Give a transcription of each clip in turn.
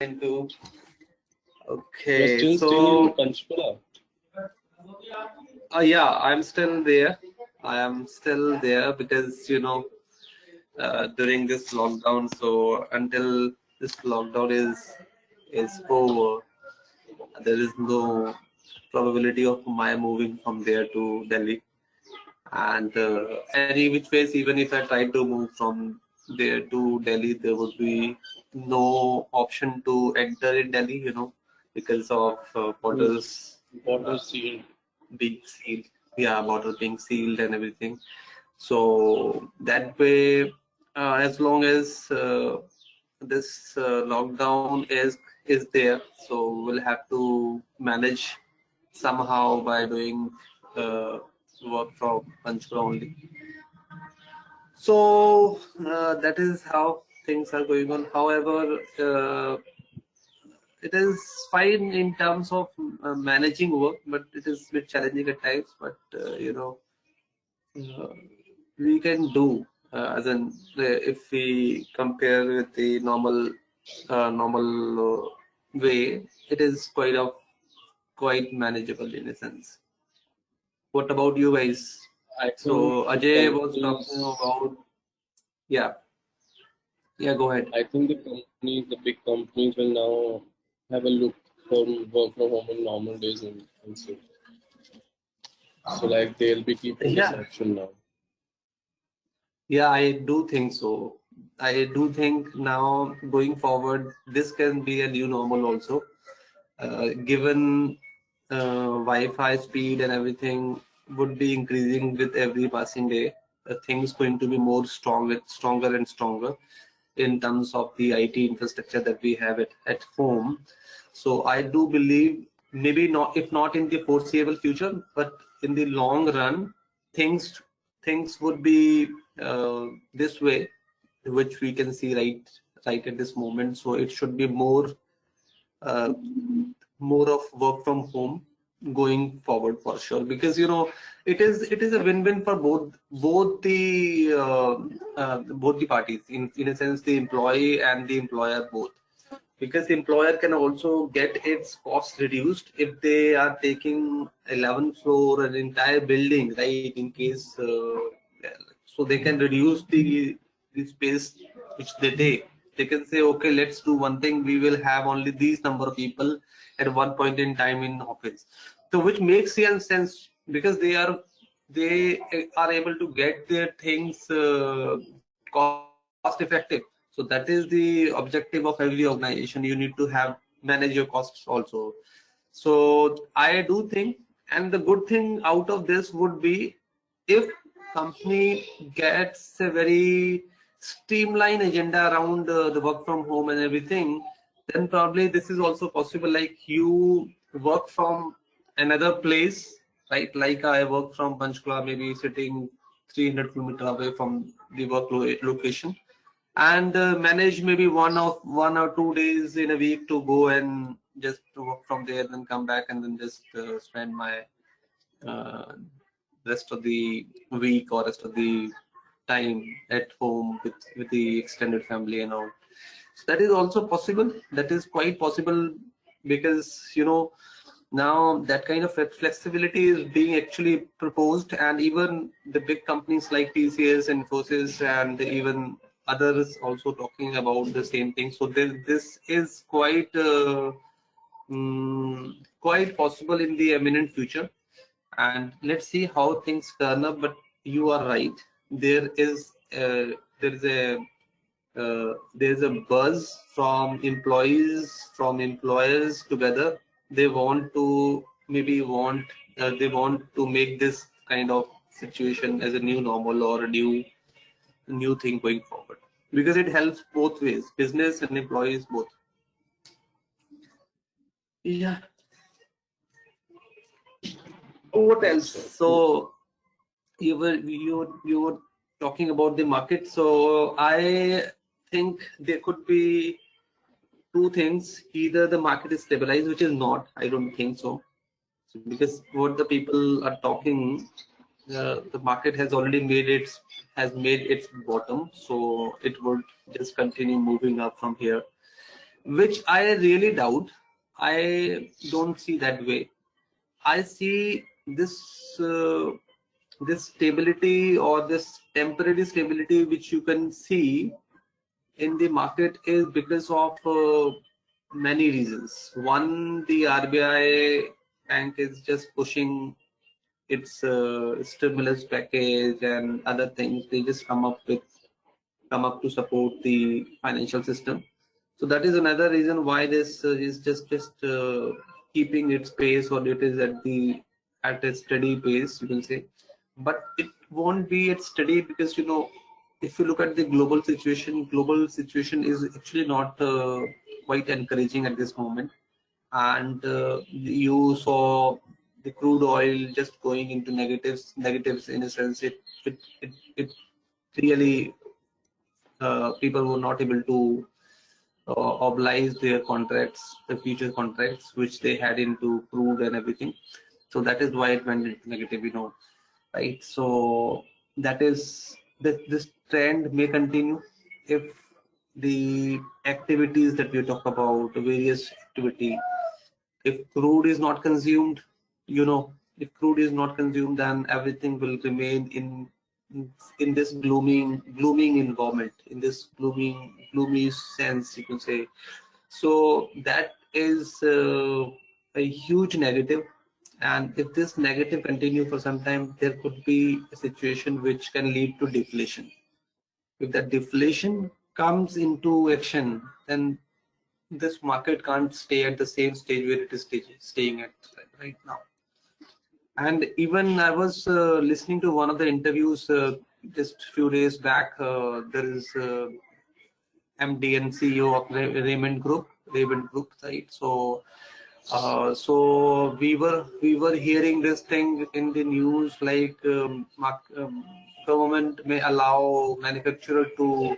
into. You're Okay, still staying in so Panchkula? yeah, I'm still there. I am still there because during this lockdown. So until this lockdown is over, there is no probability of my moving from there to Delhi. And any which ways, even if I try to move from there to Delhi, there would be no option to enter in Delhi, because of Hmm. borders Border uh, sealed. being sealed. Yeah, border being sealed and everything. So that way, as long as this lockdown is there, so we'll have to manage somehow by doing uh, work from Panchkula only. So that is how things are going on. However, it is fine in terms of managing work, but it is a bit challenging at times. But uh, we can do as in if we compare with the normal way, it is quite manageable in a sense. What about you guys? I think So the Ajay was talking companies, about, yeah, yeah, go ahead. I think the big companies will now have a look for work from home in normal days and so. So like they'll be keeping this Yeah, option now. yeah, I do think so. I do think now going forward, this can be a new normal also. Given Wi-Fi speed and everything would be increasing with every passing day, things going to be more stronger and stronger in terms of the IT infrastructure that we have at home. So I do believe maybe not, if not in the foreseeable future, but in the long run, things would be this way, which we can see right at this moment. So it should be uh, more of work from home going forward for sure, because it is a win-win for both the parties, in a sense, the employee and the employer both, because the employer can also get its costs reduced if they are taking 11th floor, an entire building, right, in case so they can reduce the space which they take. They can say, okay, let's do one thing, we will have only these number of people at one point in time in office. So which makes sense, because they are able to get their things cost effective. So that is the objective of every organization. You need to have manage your costs also. So I do think, and the good thing out of this would be, if company gets a very streamlined agenda around the work from home and everything, then probably this is also possible. Like you work from another place, right? Like I work from Panchkula, maybe sitting 300 kilometers away from the location, and manage maybe 1 or 2 days in a week to go and just to work from there, then come back and then just spend my uh, rest of the week or rest of the time at home with the extended family and all. So that is also possible. That is quite possible, because now that kind of flexibility is being actually proposed, and even the big companies like TCS, Infosys, and even others also talking about the same thing. So this is quite possible in the imminent future, and let's see how things turn up. But you are right, there is there is a there's a buzz from employees, from employers together. They want to maybe want they want to make this kind of situation as a new normal or a new thing going forward, because it helps both ways, business and employees both. Yeah. What else? That's right. So you were talking about the market. So I think there could be two things. Either the market is stabilized, which is not. I don't think so. So because what the people are talking, the market has already made its bottom. So it would just continue moving up from here. which I really doubt. I don't see that way. I see this stability or this temporary stability which you can see in the market is because of many reasons. One, the RBI bank is just pushing its stimulus package and other things. They just come up to support the financial system. So that is another reason why this is just keeping its pace, or it is at a steady pace, you can say. But it won't be at steady because if you look at the global situation is actually not quite encouraging at this moment. And you saw the crude oil just going into negatives in a sense. It really people were not able to oblige their contracts, the future contracts which they had into crude and everything. So that is why it went into negative, right? So that is this trend may continue if the activities that we talk about, the various activity, if crude is not consumed, if crude is not consumed, then everything will remain in this glooming environment, in this gloomy sense, you can say. So that is a huge negative. And if this negative continue for some time, there could be a situation which can lead to deflation. If that deflation comes into action, then this market can't stay at the same stage where it is staying at right now. And even I was listening to one of the interviews just few days back. There is MD and CEO of Raymond Group, right? So we were hearing this thing in the news, like government may allow manufacturer to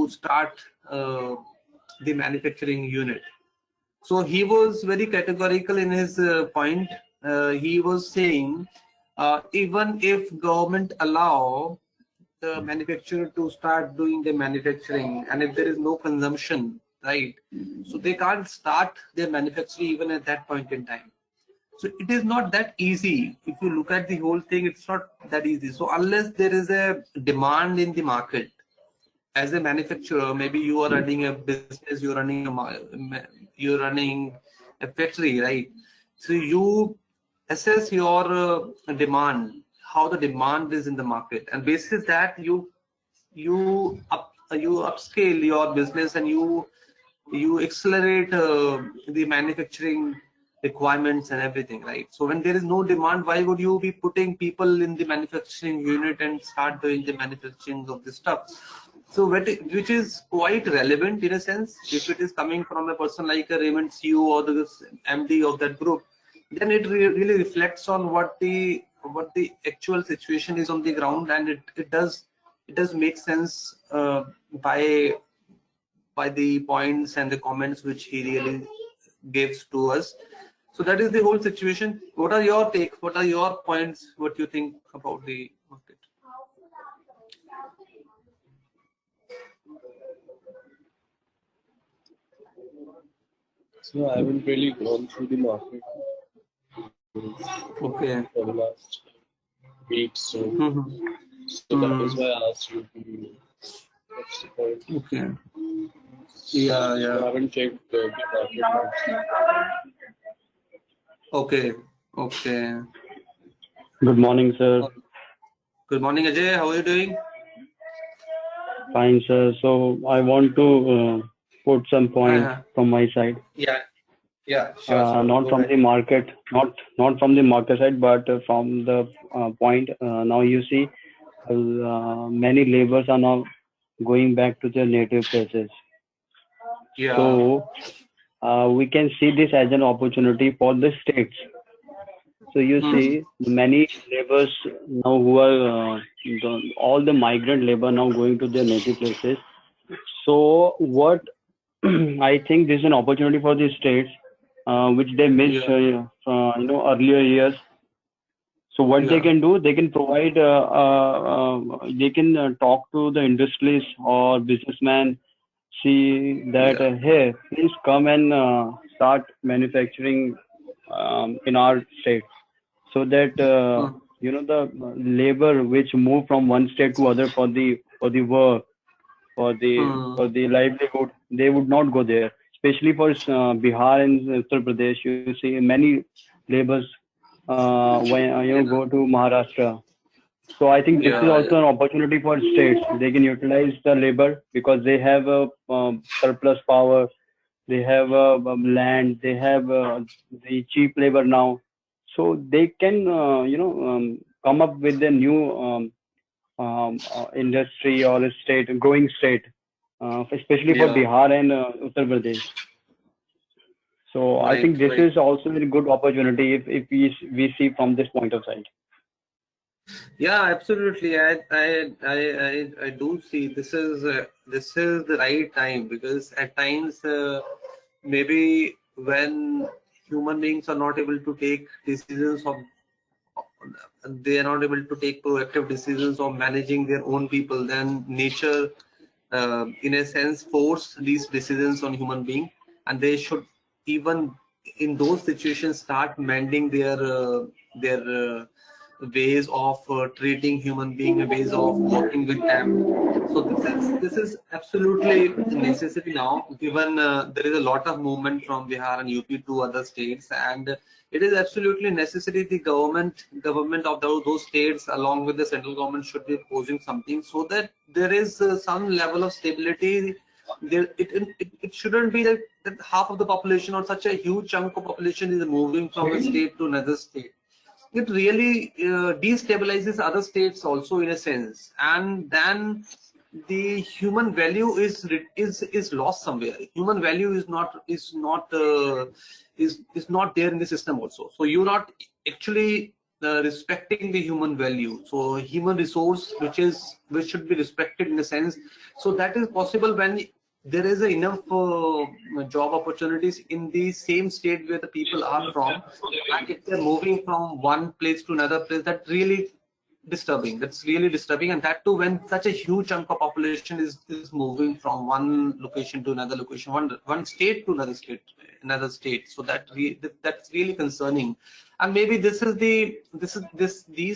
start the manufacturing unit. So he was very categorical in his point. He was saying even if government allow the manufacturer to start doing the manufacturing, and if there is no consumption, right, so they can't start their manufacturing even at that point in time. So it is not that easy. If you look at the whole thing, it's not that easy. So unless there is a demand in the market, as a manufacturer, maybe you are running a business, you're running a factory, right? So you assess your demand, how the demand is in the market, and basis that you upscale your business, and you accelerate the manufacturing requirements and everything, right? So when there is no demand, why would you be putting people in the manufacturing unit and start doing the manufacturing of this stuff? So which is quite relevant in a sense. If it is coming from a person like a Raymond CEO or the MD of that group, then it really reflects on what the actual situation is on the ground, and it does make sense by the points and the comments which he really gives to us. So that is the whole situation. What are your take? What are your points? What you think about the market? So I haven't really gone through the market Okay. for the last week, so that is why I asked you to what's the point. Okay. Yeah. So I haven't checked the market. Okay. Good morning, sir. Good morning, Ajay. How are you doing? Fine, sir. So I want to put some points from my side. Yeah. Sure. Not from the market, not from the market side, but from the point. Now you see, many laborers are now going back to their native places. Yeah. So we can see this as an opportunity for the states. So you see many laborers now who are all the migrant labor now going to their native places. So what I think this is an opportunity for the states which they missed earlier years. So what they can do, they can provide, they can talk to the industries or businessmen see that Yeah. here, please come and start manufacturing in our state, so that Hmm. the labor which move from one state to other for the work, for Hmm. the livelihood, they would not go there. Especially for Bihar and Uttar Pradesh, you see many laborers when Yeah. go to Maharashtra. So I think this is Yeah. Yeah. also an opportunity for states. They can utilize the labor because they have a surplus power, they have land, they have the cheap labor now. So they can come up with a new industry or a state, growing state, especially for Yeah. Bihar and Uttar Pradesh. So I Right. think this Right. is also a good opportunity if we see from this point of sight. Yeah, absolutely. I do see this is the right time, because at times maybe when human beings are not able to take decisions of they are not able to take proactive decisions of managing their own people, then nature in a sense force these decisions on human being, and they should even in those situations start mending their ways of treating human being, ways of working with them. So this is absolutely a necessity now, given there is a lot of movement from Bihar and UP to other states, and it is absolutely necessary the government of those states along with the central government should be posing something, so that there is some level of stability. It shouldn't be that half of the population or such a huge chunk of population is moving from a state to another state. It really destabilizes other states also in a sense, and then the human value is lost somewhere. Human value is not there in the system also. So you're not actually respecting the human value. So human resource, which should be respected in a sense. So that is possible when there is enough job opportunities in the same state where the people are from, and if they're moving from one place to another place, that really disturbing. That's really disturbing, and that too when such a huge chunk of population is moving from one location to another location, one state to another state. So that's really concerning, and maybe these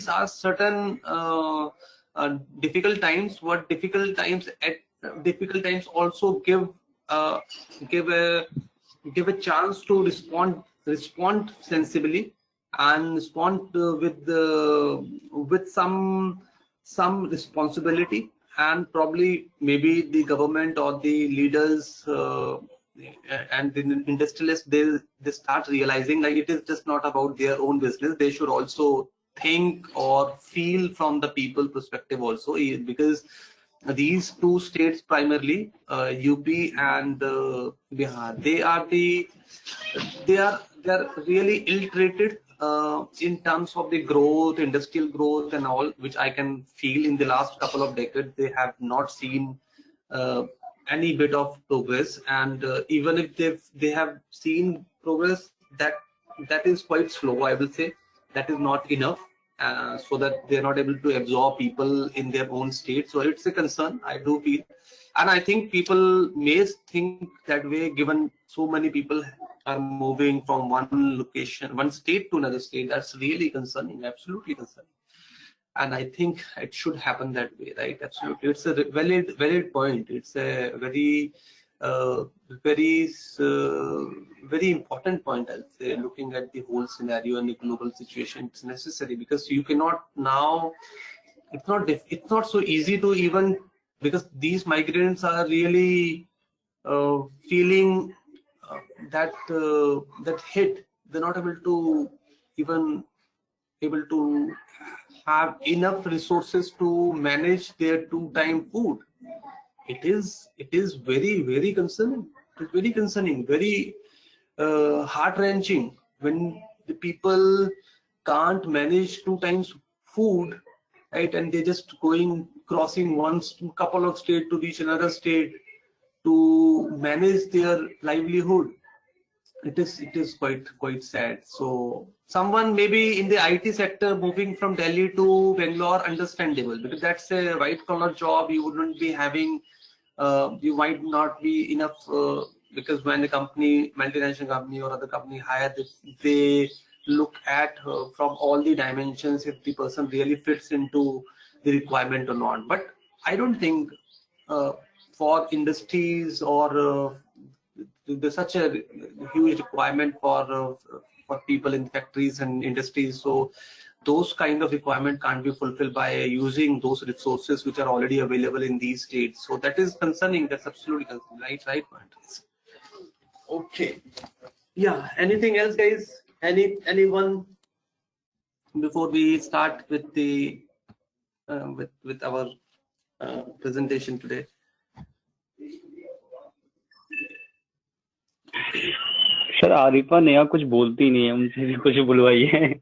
are certain difficult times. What difficult times also uh, give a chance to respond sensibly, and respond with some responsibility, and probably maybe the government or the leaders and the industrialists, they start realizing that it is just not about their own business. They should also think or feel from the people perspective also, because these two states primarily, UP and Bihar, they're really ill-treated in terms of the growth, industrial growth, and all, which I can feel in the last couple of decades. They have not seen uh, any bit of progress, and even if they have seen progress, that is quite slow, I will say. That is not enough, so that they're not able to absorb people in their own state. So it's a concern, I do feel, and I think people may think that way, given so many people are moving from one location, one state to another state. That's really concerning, absolutely concerning. And I think it should happen that way, right? Absolutely, it's a valid point. It's a uh, very uh, very important point, I'll say. Looking at the whole scenario and the global situation, it's necessary, because you cannot now, it's not so easy to even, because these migrants are really feeling uh, that hit. They're not able to even able to have enough resources to manage their two-time food. It is very concerning. It is very concerning, very heart-wrenching when the people can't manage two times food, right? And they're just crossing one couple of state to reach another state to manage their livelihood. It is quite sad. So someone maybe in the IT sector moving from Delhi to Bangalore, understandable, because that's a white collar job. You wouldn't be having you might not be enough, because when a company, multinational company or other company hire this, they look at from all the dimensions if the person really fits into the requirement or not. But I don't think for industries or there's such a huge requirement for people in factories and industries. So those kind of requirement can't be fulfilled by using those resources which are already available in these states. So that is concerning. That's absolutely concerning. Right, Mahendra? Okay. Yeah. Anything else, guys? Anyone before we start with the with our presentation today? Sir Arifa Neha कुछ बोलती नहीं है, उनसे भी कुछ बुलवाइए.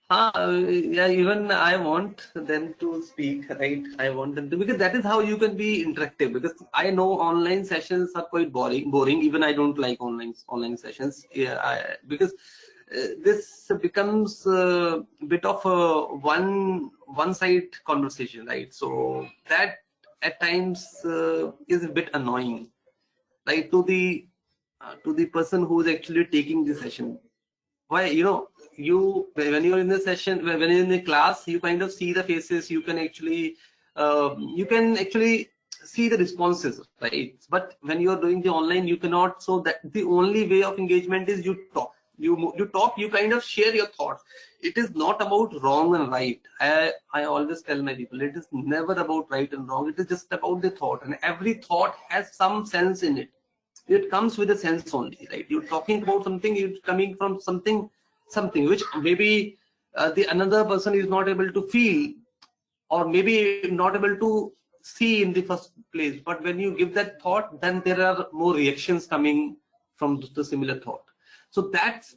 Yeah, even I want them to speak, right? I want them to, because that is how you can be interactive. Because I know online sessions are quite boring. Even I don't like online sessions. Yeah, because this becomes a bit of a one-side conversation, right? So that at times is a bit annoying, right, to the person who is actually taking the session. Why, you when you're in the session, when you're in the class, you kind of see the faces, you can actually see the responses, right? But when you're doing the online, you cannot. So that the only way of engagement is you talk, you talk, you kind of share your thoughts. It is not about wrong and right. I always tell my people, it is never about right and wrong. It is just about the thought, and every thought has some sense in it. It comes with a sense only, right? You're talking about something, it's coming from something which maybe the another person is not able to feel, or maybe not able to see in the first place. But when you give that thought, then there are more reactions coming from the similar thought. So that's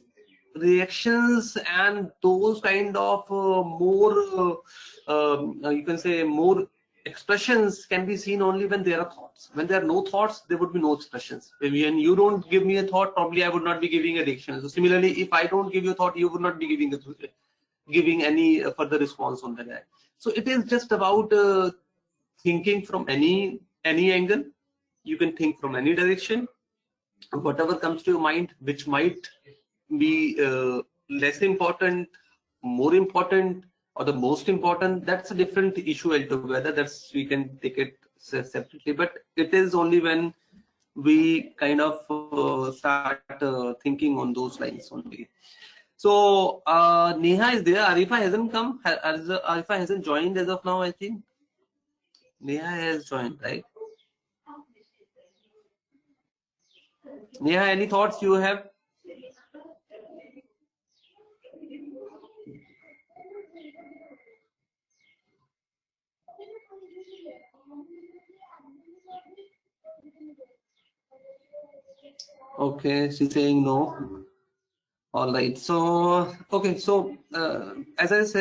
reactions, and those kind of more you can say more expressions can be seen only when there are thoughts. When there are no thoughts, there would be no expressions. When you don't give me a thought, probably I would not be giving a reaction. So similarly, if I don't give you a thought, you would not be giving any further response on that. So it is just about thinking from any angle. You can think from any direction, whatever comes to your mind, which might be less important, more important, or the most important. That's a different issue altogether. That's, we can take it separately, but it is only when we kind of start thinking on those lines only. So Neha is there. Arifa hasn't come. Arifa hasn't joined as of now, I think. Neha has joined, right? Neha, any thoughts you have? Okay, she's saying no. All right. So okay. So as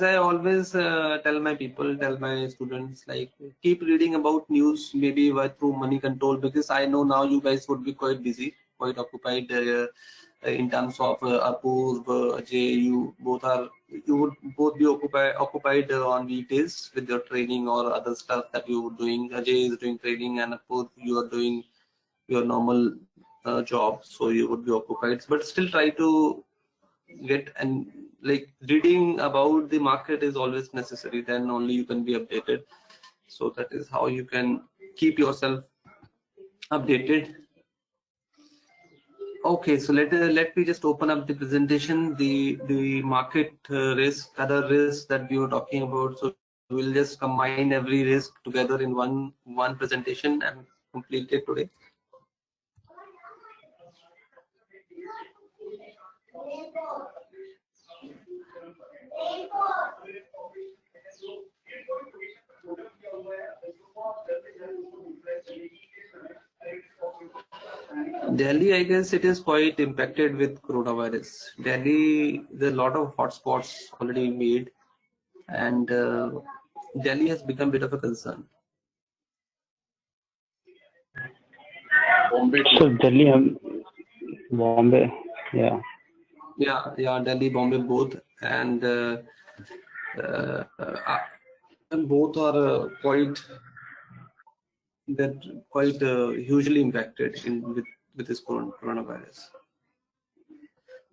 I always tell my people, tell my students, like, keep reading about news, maybe through Money Control, because I know now you guys would be quite busy, quite occupied in terms of Apurv, Ajay. You would both be occupied on weekdays with your training or other stuff that you were doing. Ajay is doing training, and Apurv, you are doing your normal job, so you would be occupied. But still try to get, and like, reading about the market is always necessary. Then only you can be updated. So that is how you can keep yourself updated. Okay, so let me just open up the presentation, the market risk, other risks that we were talking about. So we'll just combine every risk together in one presentation and complete it today. Delhi, I guess it is quite impacted with coronavirus. Delhi, there are a lot of hotspots already made, and Delhi has become a bit of a concern. Bombay. So Delhi, Bombay, yeah. Yeah, Delhi, Bombay, both, and both are quite that quite hugely impacted with this coronavirus.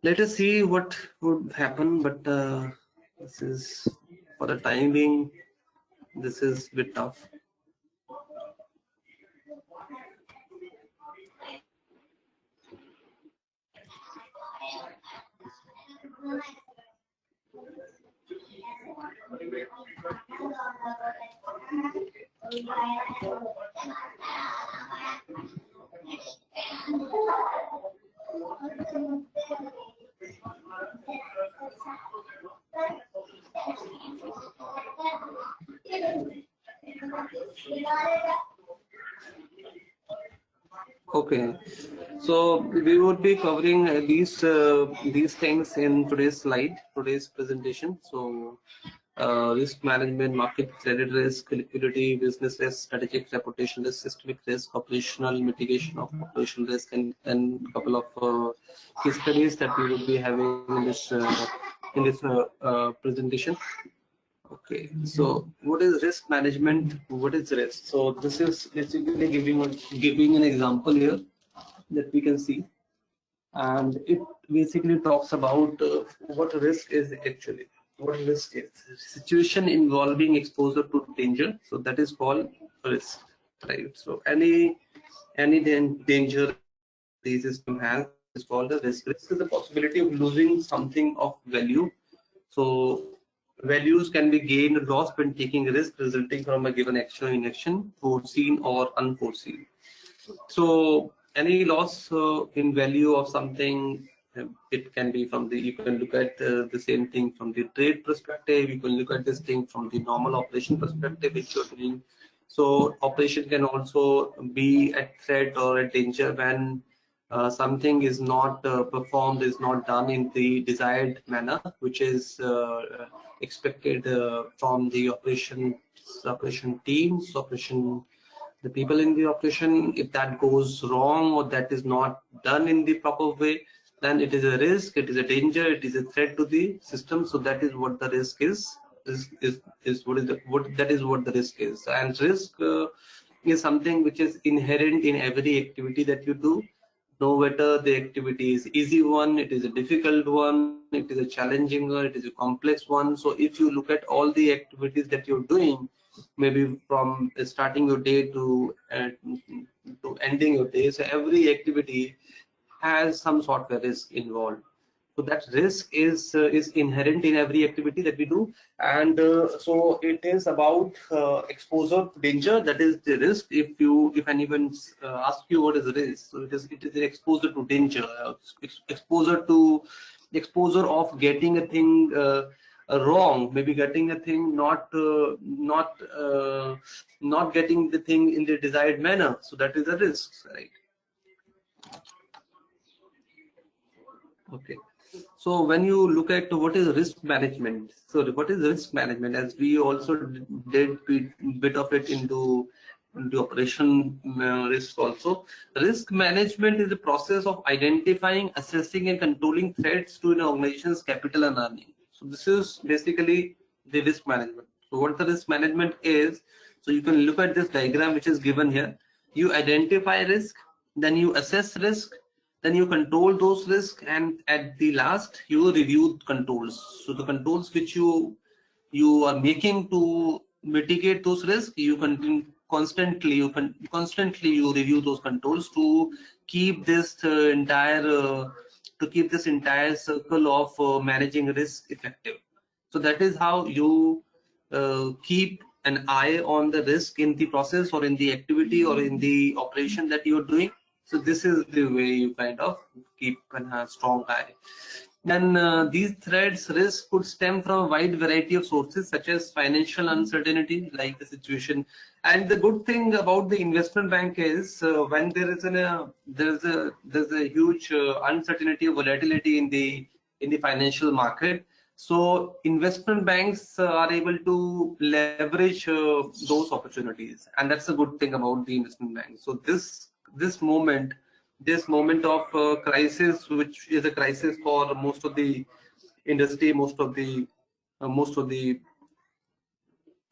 Let us see what would happen, but this is, for the time being, this is a bit tough. Okay, so we would be covering these things in today's presentation. So risk management, market credit risk, liquidity, business risk, strategic reputation risk, systemic risk, operational mitigation of operational risk, and a couple of case studies that we will be having in this presentation. Okay, so what is risk management? What is risk? So this is basically giving an example here that we can see, and it basically talks about what risk is actually. What risk is? Situation involving exposure to danger. So that is called risk, right? So any danger the system has is called a risk. Risk is the possibility of losing something of value. So values can be gained or lost when taking risk resulting from a given action or inaction, foreseen or unforeseen. So any loss in value of something, it can be from the, you can look at the same thing from the trade perspective, you can look at this thing from the normal operation perspective which you're doing. So operation can also be at threat or at danger when something is not performed, is not done in the desired manner, which is expected from the operation teams, the people in the operation. If that goes wrong or that is not done in the proper way, then it is a risk, it is a danger, it is a threat to the system. So that is what the risk is what the risk is. And risk is something which is inherent in every activity that you do, no matter the activity is easy one, it is a difficult one, it is a challenging one, it is a complex one. So if you look at all the activities that you're doing, maybe from starting your day to ending your day, so every activity has some sort of risk involved. So that risk is inherent in every activity that we do, and so it is about exposure to danger. That is the risk. If anyone asks you what is risk, so it is an exposure to danger, exposure of getting a thing wrong, maybe getting a thing not getting the thing in the desired manner. So that is a risk, right? Okay. So when you look at what is risk management, so what is risk management, as we also did bit of it into operation risk also. Risk management is the process of identifying, assessing and controlling threats to an organization's capital and earning. So this is basically the risk management. So what the risk management is, so you can look at this diagram which is given here. You identify risk, then you assess risk, then you control those risks, and at the last you review controls. So the controls which you are making to mitigate those risks, you constantly review those controls to keep this entire circle of managing risk effective. So that is how you keep an eye on the risk in the process or in the activity or in the operation that you're doing. So this is the way you kind of keep a strong eye. Then these threats risk could stem from a wide variety of sources, such as financial uncertainty, like the situation. And the good thing about the investment bank is when there is there's a huge uncertainty or volatility in the financial market. So investment banks are able to leverage those opportunities, and that's a good thing about the investment bank. So this moment of crisis, which is a crisis for most of the industry, most of the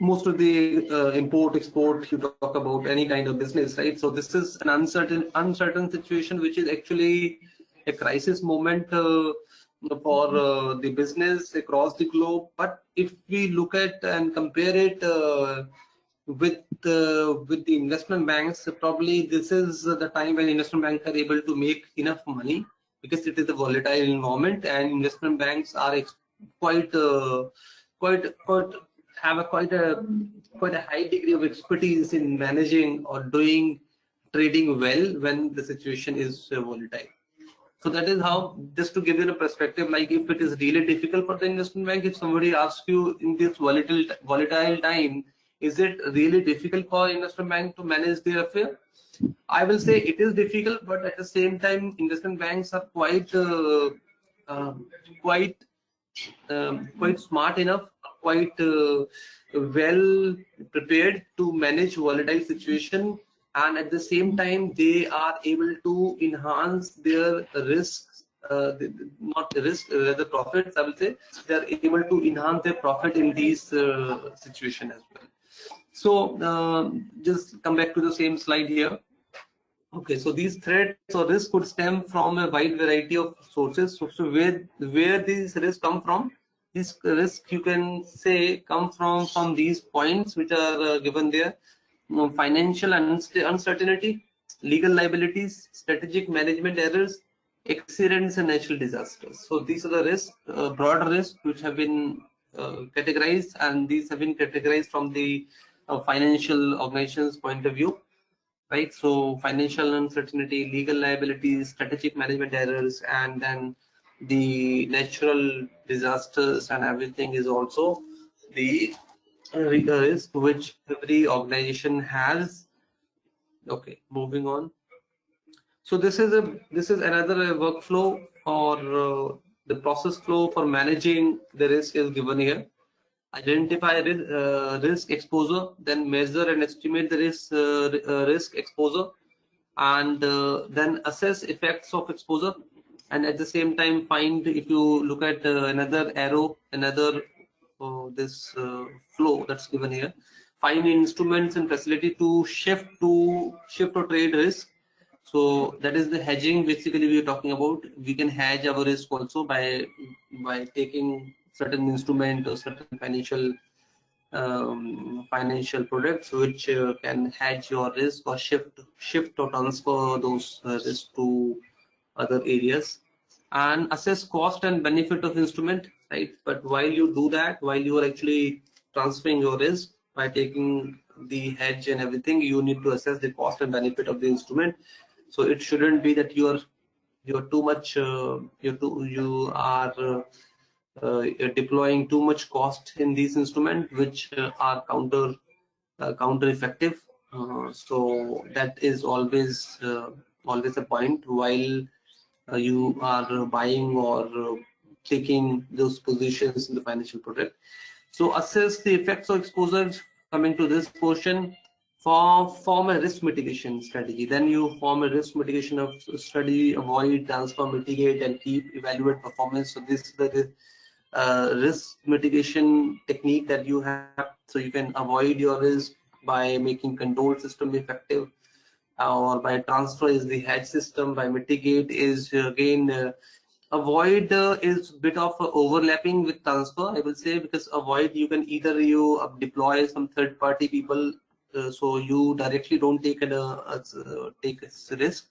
most of the import export, you talk about any kind of business, right? So this is an uncertain situation, which is actually a crisis moment for the business across the globe. But if we look at and compare it with the investment banks, probably this is the time when investment banks are able to make enough money, because it is a volatile environment, and investment banks are quite have a quite a high degree of expertise in managing or doing trading well when the situation is volatile. So that is how, just to give you a perspective, like if it is really difficult for the investment bank, if somebody asks you in this volatile time, is it really difficult for investment bank to manage their affair? I will say it is difficult, but at the same time, investment banks are quite quite quite smart enough, quite well prepared to manage volatile situation, and at the same time they are able to enhance their risks, not the risk, the profits, I will say. They are able to enhance their profit in these situation as well. So just come back to the same slide here. Okay, so these threats or risks could stem from a wide variety of sources. So where these risks come from? These risks, you can say, come from these points which are given there: financial uncertainty, legal liabilities, strategic management errors, accidents, and natural disasters. So these are the risks, broad risks, which have been categorized, and these have been categorized from the financial organizations point of view. Right, so financial uncertainty, legal liabilities, strategic management errors, and then the natural disasters and everything is also the risk which every organization has. Okay, moving on. So this is another workflow, or the process flow for managing the risk is given here. Identify risk exposure, then measure and estimate the risk exposure, and then assess effects of exposure, and at the same time find, if you look at another arrow, another this flow that's given here, find instruments and facility to shift or trade risk. So that is the hedging basically we are talking about. We can hedge our risk also by taking certain instrument or certain financial products which can hedge your risk or shift or transfer those risks to other areas, and assess cost and benefit of instrument, right? But while you do that, while you are actually transferring your risk by taking the hedge and everything, you need to assess the cost and benefit of the instrument. So it shouldn't be that you're too much you are deploying too much cost in these instruments, which are counter effective. So that is always a point while you are buying or taking those positions in the financial product. So assess the effects of exposures. Coming to this portion, form a risk mitigation strategy. Then you form a risk mitigation of study, avoid, transfer, mitigate, and keep, evaluate performance. So this is the risk mitigation technique that you have. So you can avoid your risk by making control system effective, or by transfer is the hedge system, by mitigate is again avoid is bit of overlapping with transfer, I will say, because avoid, you can either you deploy some third-party people, so you directly don't take take a risk.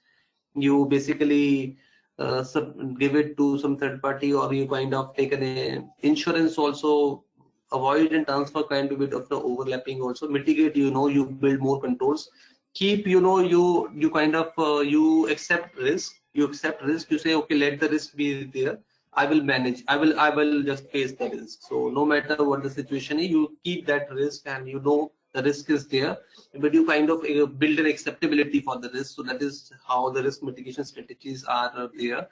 You basically give it to some third party, or you kind of take an insurance also. Avoid and transfer kind of bit of the overlapping also. Mitigate, you build more controls. Keep, you kind of you accept risk. You say, okay, let the risk be there. I will manage. I will just face the risk. So no matter what the situation is, you keep that risk, and the risk is there, but you kind of build an acceptability for the risk. So that is how the risk mitigation strategies are there.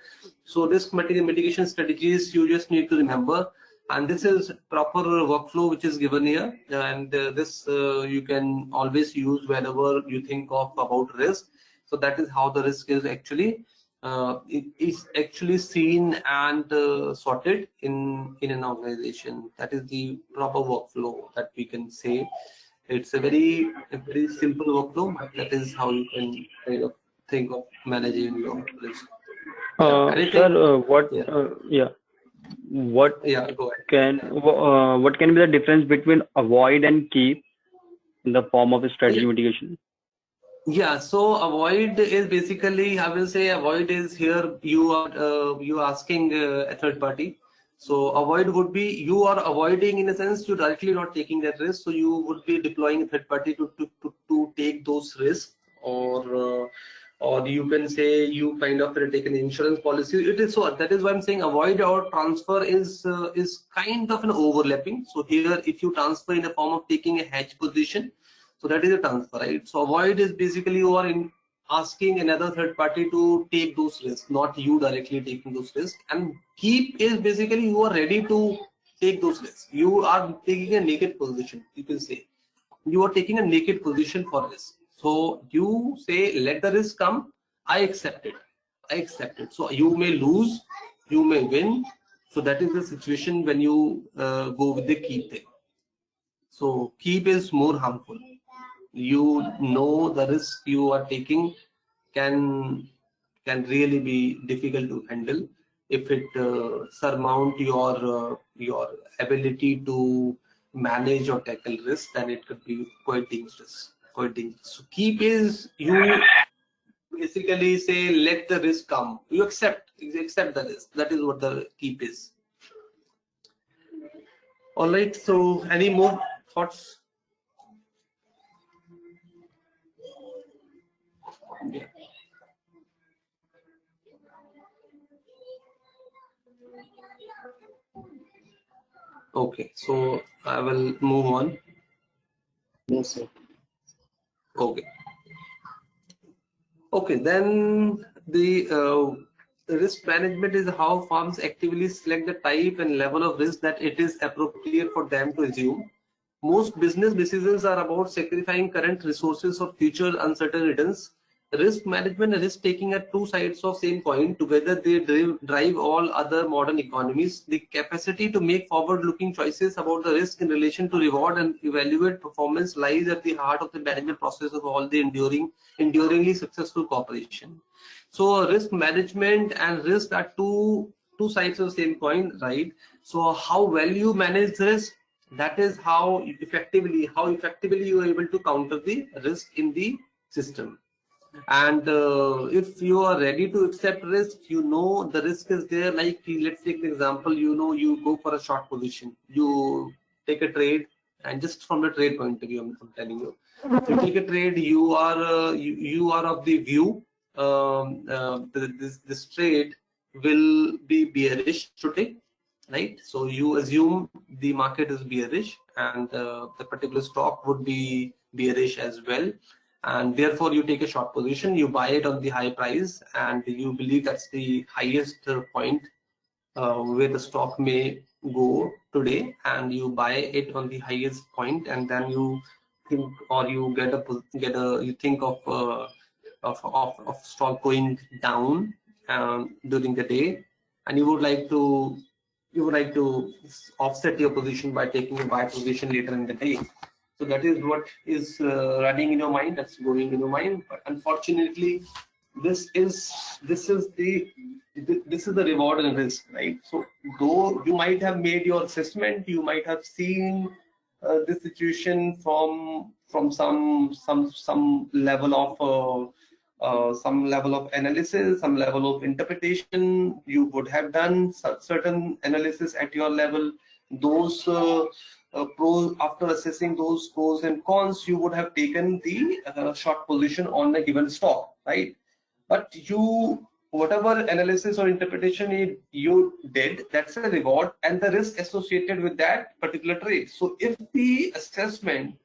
So risk mitigation strategies, you just need to remember, and this is proper workflow which is given here, and this you can always use whenever you think of about risk. So that is how the risk is actually it is actually seen and sorted in an organization. That is the proper workflow that we can say. It's a very simple workflow, but that is how you can kind of think of managing your risk. Anything? Sir, what? Yeah. What Yeah, go ahead. what can be the difference between avoid and keep in the form of a strategy Yeah. mitigation? Yeah, so avoid is basically, I will say avoid is here you are asking a third party. So avoid would be you are avoiding, in a sense, you directly not taking that risk. So you would be deploying a third party to take those risks, or you can say you kind of take an insurance policy. It is so that is why I'm saying avoid or transfer is kind of an overlapping. So here, if you transfer in the form of taking a hedge position, so that is a transfer, right? So avoid is basically you are asking another third party to take those risks, not you directly taking those risks. And keep is basically you are ready to take those risks. You are taking a naked position, you can say. You are taking a naked position for risk. So you say, let the risk come, I accept it. I accept it. So you may lose, you may win. So that is the situation when you go with the keep thing. So keep is more harmful. You know the risk you are taking can really be difficult to handle if it surmount your ability to manage or tackle risk. Then it could be quite dangerous. Quite dangerous. So keep is you basically say let the risk come. You accept the risk. That is what the keep is. All right. So any more thoughts? Yeah. Okay, so I will move on. No, sir. Okay. Okay, then the risk management is how firms actively select the type and level of risk that it is appropriate for them to assume. Most business decisions are about sacrificing current resources for future uncertain returns. Risk management and risk taking are two sides of same coin. Together they drive all other modern economies. The capacity to make forward-looking choices about the risk in relation to reward and evaluate performance lies at the heart of the management process of all the enduringly successful corporation. So risk management and risk are two sides of the same coin, right? So how well you manage risk, that is how effectively you are able to counter the risk in the system. And if you are ready to accept risk, you know the risk is there. Like let's take the example, you know, you go for a short position, you take a trade, and just from the trade point of view, I'm telling you, you take a trade, you are of the view this trade will be bearish today, right? So you assume the market is bearish, and the particular stock would be bearish as well, and therefore you take a short position, you buy it on the high price, and you believe that's the highest point where the stock may go today, and you buy it on the highest point, and then you think, or you you think of stock going down during the day, and you would like to offset your position by taking a buy position later in the day. So that is what is running in your mind, that's going in your mind. But unfortunately, this is the reward and risk, right? So though you might have made your assessment, you might have seen this situation from some level of analysis, some level of interpretation. You would have done certain analysis at your level. Those pros, after assessing those pros and cons, you would have taken the short position on a given stock, right? But whatever analysis or interpretation you did, that's a reward and the risk associated with that particular trade. So if the assessment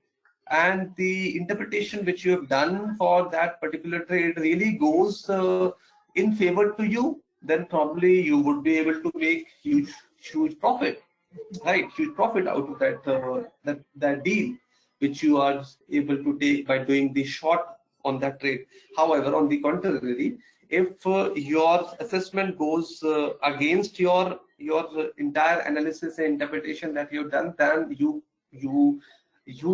and the interpretation which you have done for that particular trade really goes in favor to you, then probably you would be able to make huge profit, right? Huge profit out of that deal which you are able to take by doing the short on that trade. However, on the contrary, if your assessment goes against your entire analysis and interpretation that you've done, then you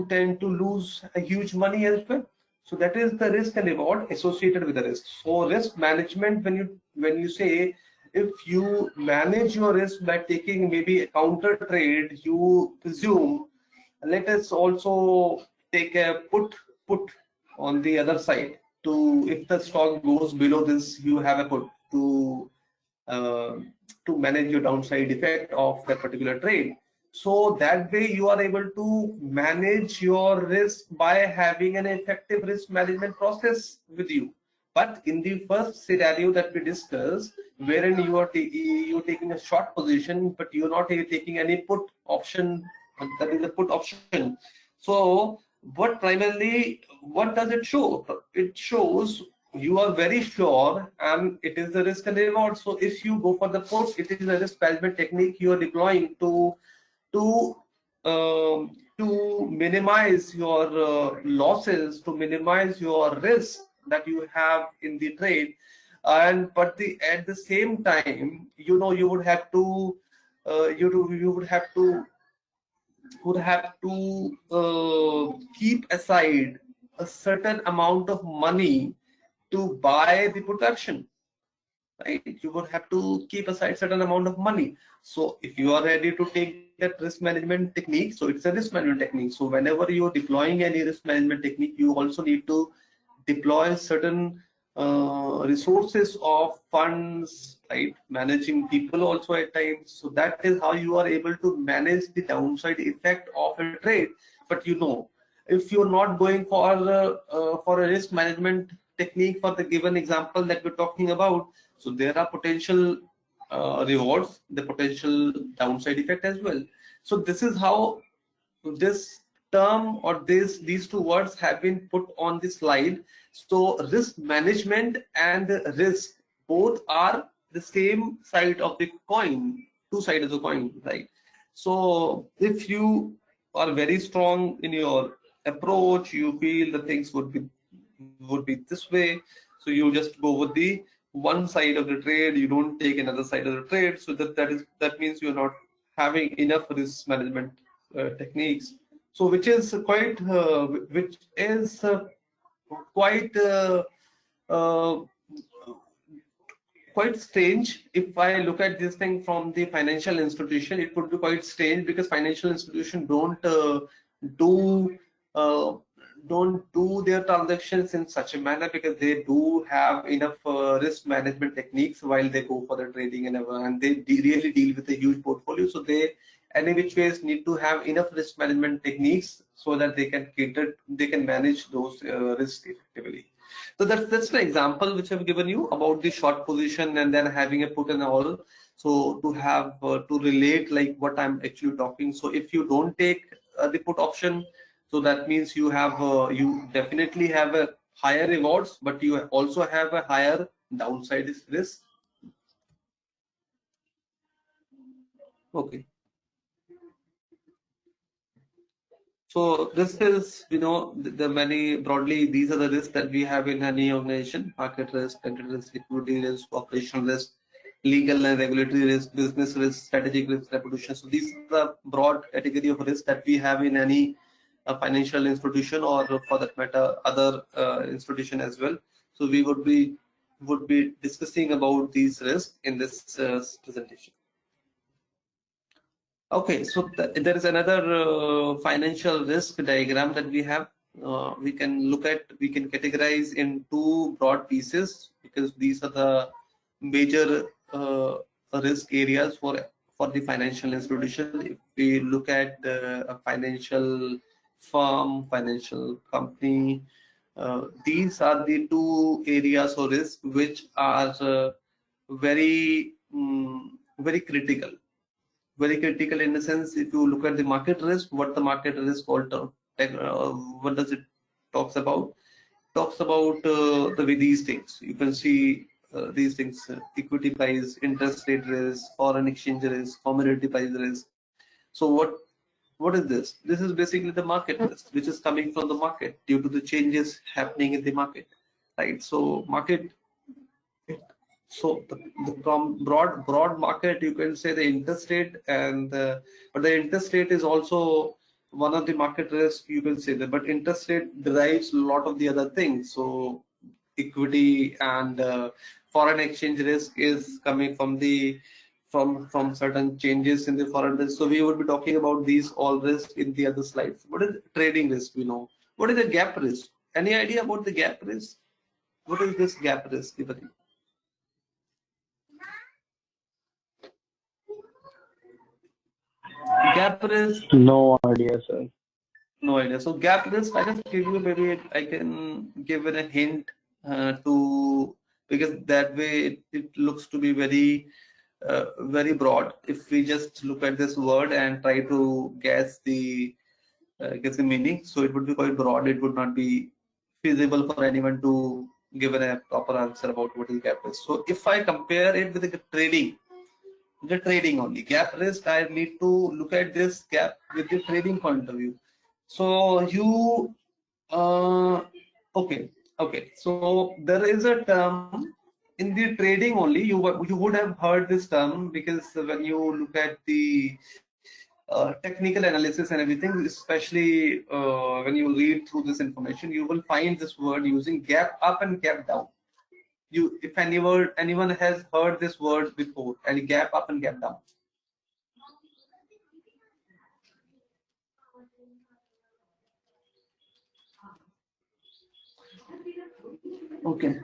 tend to lose a huge money as well. So that is the risk and reward associated with the risk. So risk management, when you say, if you manage your risk by taking maybe a counter trade, you presume, let us also take a put on the other side, to if the stock goes below this, you have a put uh, to manage your downside effect of that particular trade. So that way you are able to manage your risk by having an effective risk management process with you. But in the first scenario that we discussed, wherein you're taking a short position, but you're not taking any put option, that is the put option. So what does it show? It shows you are very sure, and it is the risk and reward. So if you go for the put, it is a risk management technique you are deploying to to minimize your losses, to minimize your risk that you have in the trade. And but at the same time, you would have to you would have to keep aside a certain amount of money to buy the production, right? You would have to keep aside certain amount of money. So if you are ready to take that risk management technique, so it's a risk management technique. So whenever you're deploying any risk management technique, you also need to deploy certain resources of funds, right? Managing people also at times. So that is how you are able to manage the downside effect of a trade. But if you're not going for a risk management technique for the given example that we're talking about, so there are potential rewards, the potential downside effect as well. So this is how this term or these two words have been put on the slide. So risk management and risk, both are the same side of the coin, two sides of the coin, right? So if you are very strong in your approach, you feel the things would be this way, so you just go with the one side of the trade, you don't take another side of the trade. So that means you're not having enough risk management techniques. So which is quite uh, quite strange. If I look at this thing from the financial institution, it would be quite strange, because financial institution do uh, don't do their transactions in such a manner, because they do have enough risk management techniques while they go for the trading and they really deal with a huge portfolio. So they any which ways need to have enough risk management techniques so that they can manage those risks effectively. So that's the example which I've given you about the short position and then having a put and all. So to have to relate like what I'm actually talking. So if you don't take the put option, so that means you definitely have a higher rewards, but you also have a higher downside risk. Okay. So this is, the many broadly, these are the risks that we have in any organization: market risk, country risk, equity risk, operational risk, legal and regulatory risk, business risk, strategic risk, reputation. So these are the broad category of risk that we have in any financial institution, or for that matter, other institution as well. So we would be discussing about these risks in this presentation. Okay, so there is another financial risk diagram that we have. We can categorize in two broad pieces, because these are the major risk areas for the financial institution. If we look at a financial firm, financial company, these are the two areas of risk which are very very critical. Very critical in the sense, if you look at the market risk, what the market risk what does it talks about? Talks about these things. You can see these things: equity price, interest rate risk, foreign exchange risk, commodity price risk. So what is this? This is basically the market risk, which is coming from the market due to the changes happening in the market, right? So market, So from broad market, you can say the interest rate, and but the interest rate is also one of the market risk, you can say that. But interest rate derives a lot of the other things. So equity and foreign exchange risk is coming from the from certain changes in the foreign risk. So we would be talking about these all risks in the other slides. What is trading risk? We know. What is the gap risk? Any idea about the gap risk? What is this gap risk? Even? Gap risk? No idea, sir. No idea. So gap risk, I just give you, maybe I can give it a hint to, because that way it looks to be very broad. If we just look at this word and try to guess the meaning, so it would be quite broad. It would not be feasible for anyone to give a proper answer about what is gap risk. So if I compare it with the trading only, gap risk, I need to look at this gap with the trading point of view. So you okay, so there is a term in the trading only. You would have heard this term, because when you look at the technical analysis and everything, especially when you read through this information, you will find this word using gap up and gap down. If anyone has heard this word before, and gap up and gap down. Okay.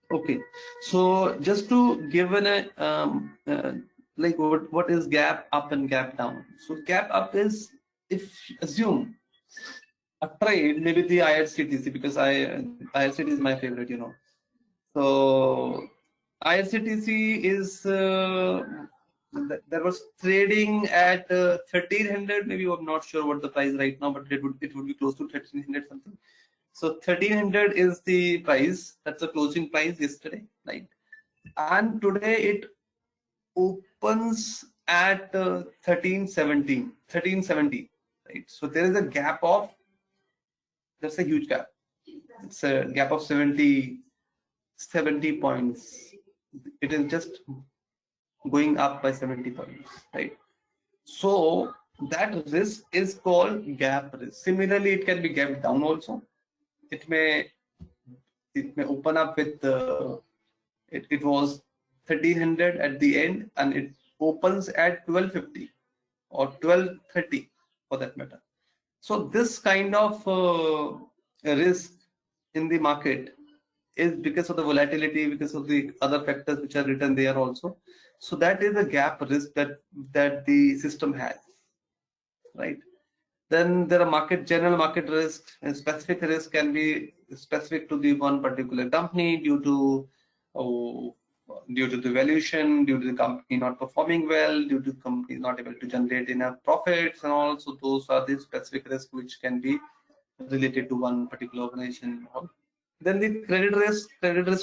Okay, so just to give an like what is gap up and gap down. So gap up is, if assume a trade, maybe the IRCTC, because IRCTC is my favorite, you know. So IRCTC is there was trading at 1300, maybe. I'm not sure what the price right now, but it would be close to 1300 something. So 1300 is the price. That's the closing price yesterday, right? And today it opens at 1370, right? So there is a gap of, that's a huge gap. It's a gap of 70 points. It is just going up by 70 points, right? So that risk is called gap risk. Similarly, it can be gap down also. It may open up with it was 1300 at the end, and it opens at 1250 or 1230 for that matter. So this kind of risk in the market is because of the volatility, because of the other factors which are written there also. So that is a gap risk that the system has, right? Then there are general market risk, and specific risk can be specific to the one particular company due to the valuation, due to the company not performing well, due to the company not able to generate enough profits, and also those are the specific risks which can be related to one particular organization. Then the credit risk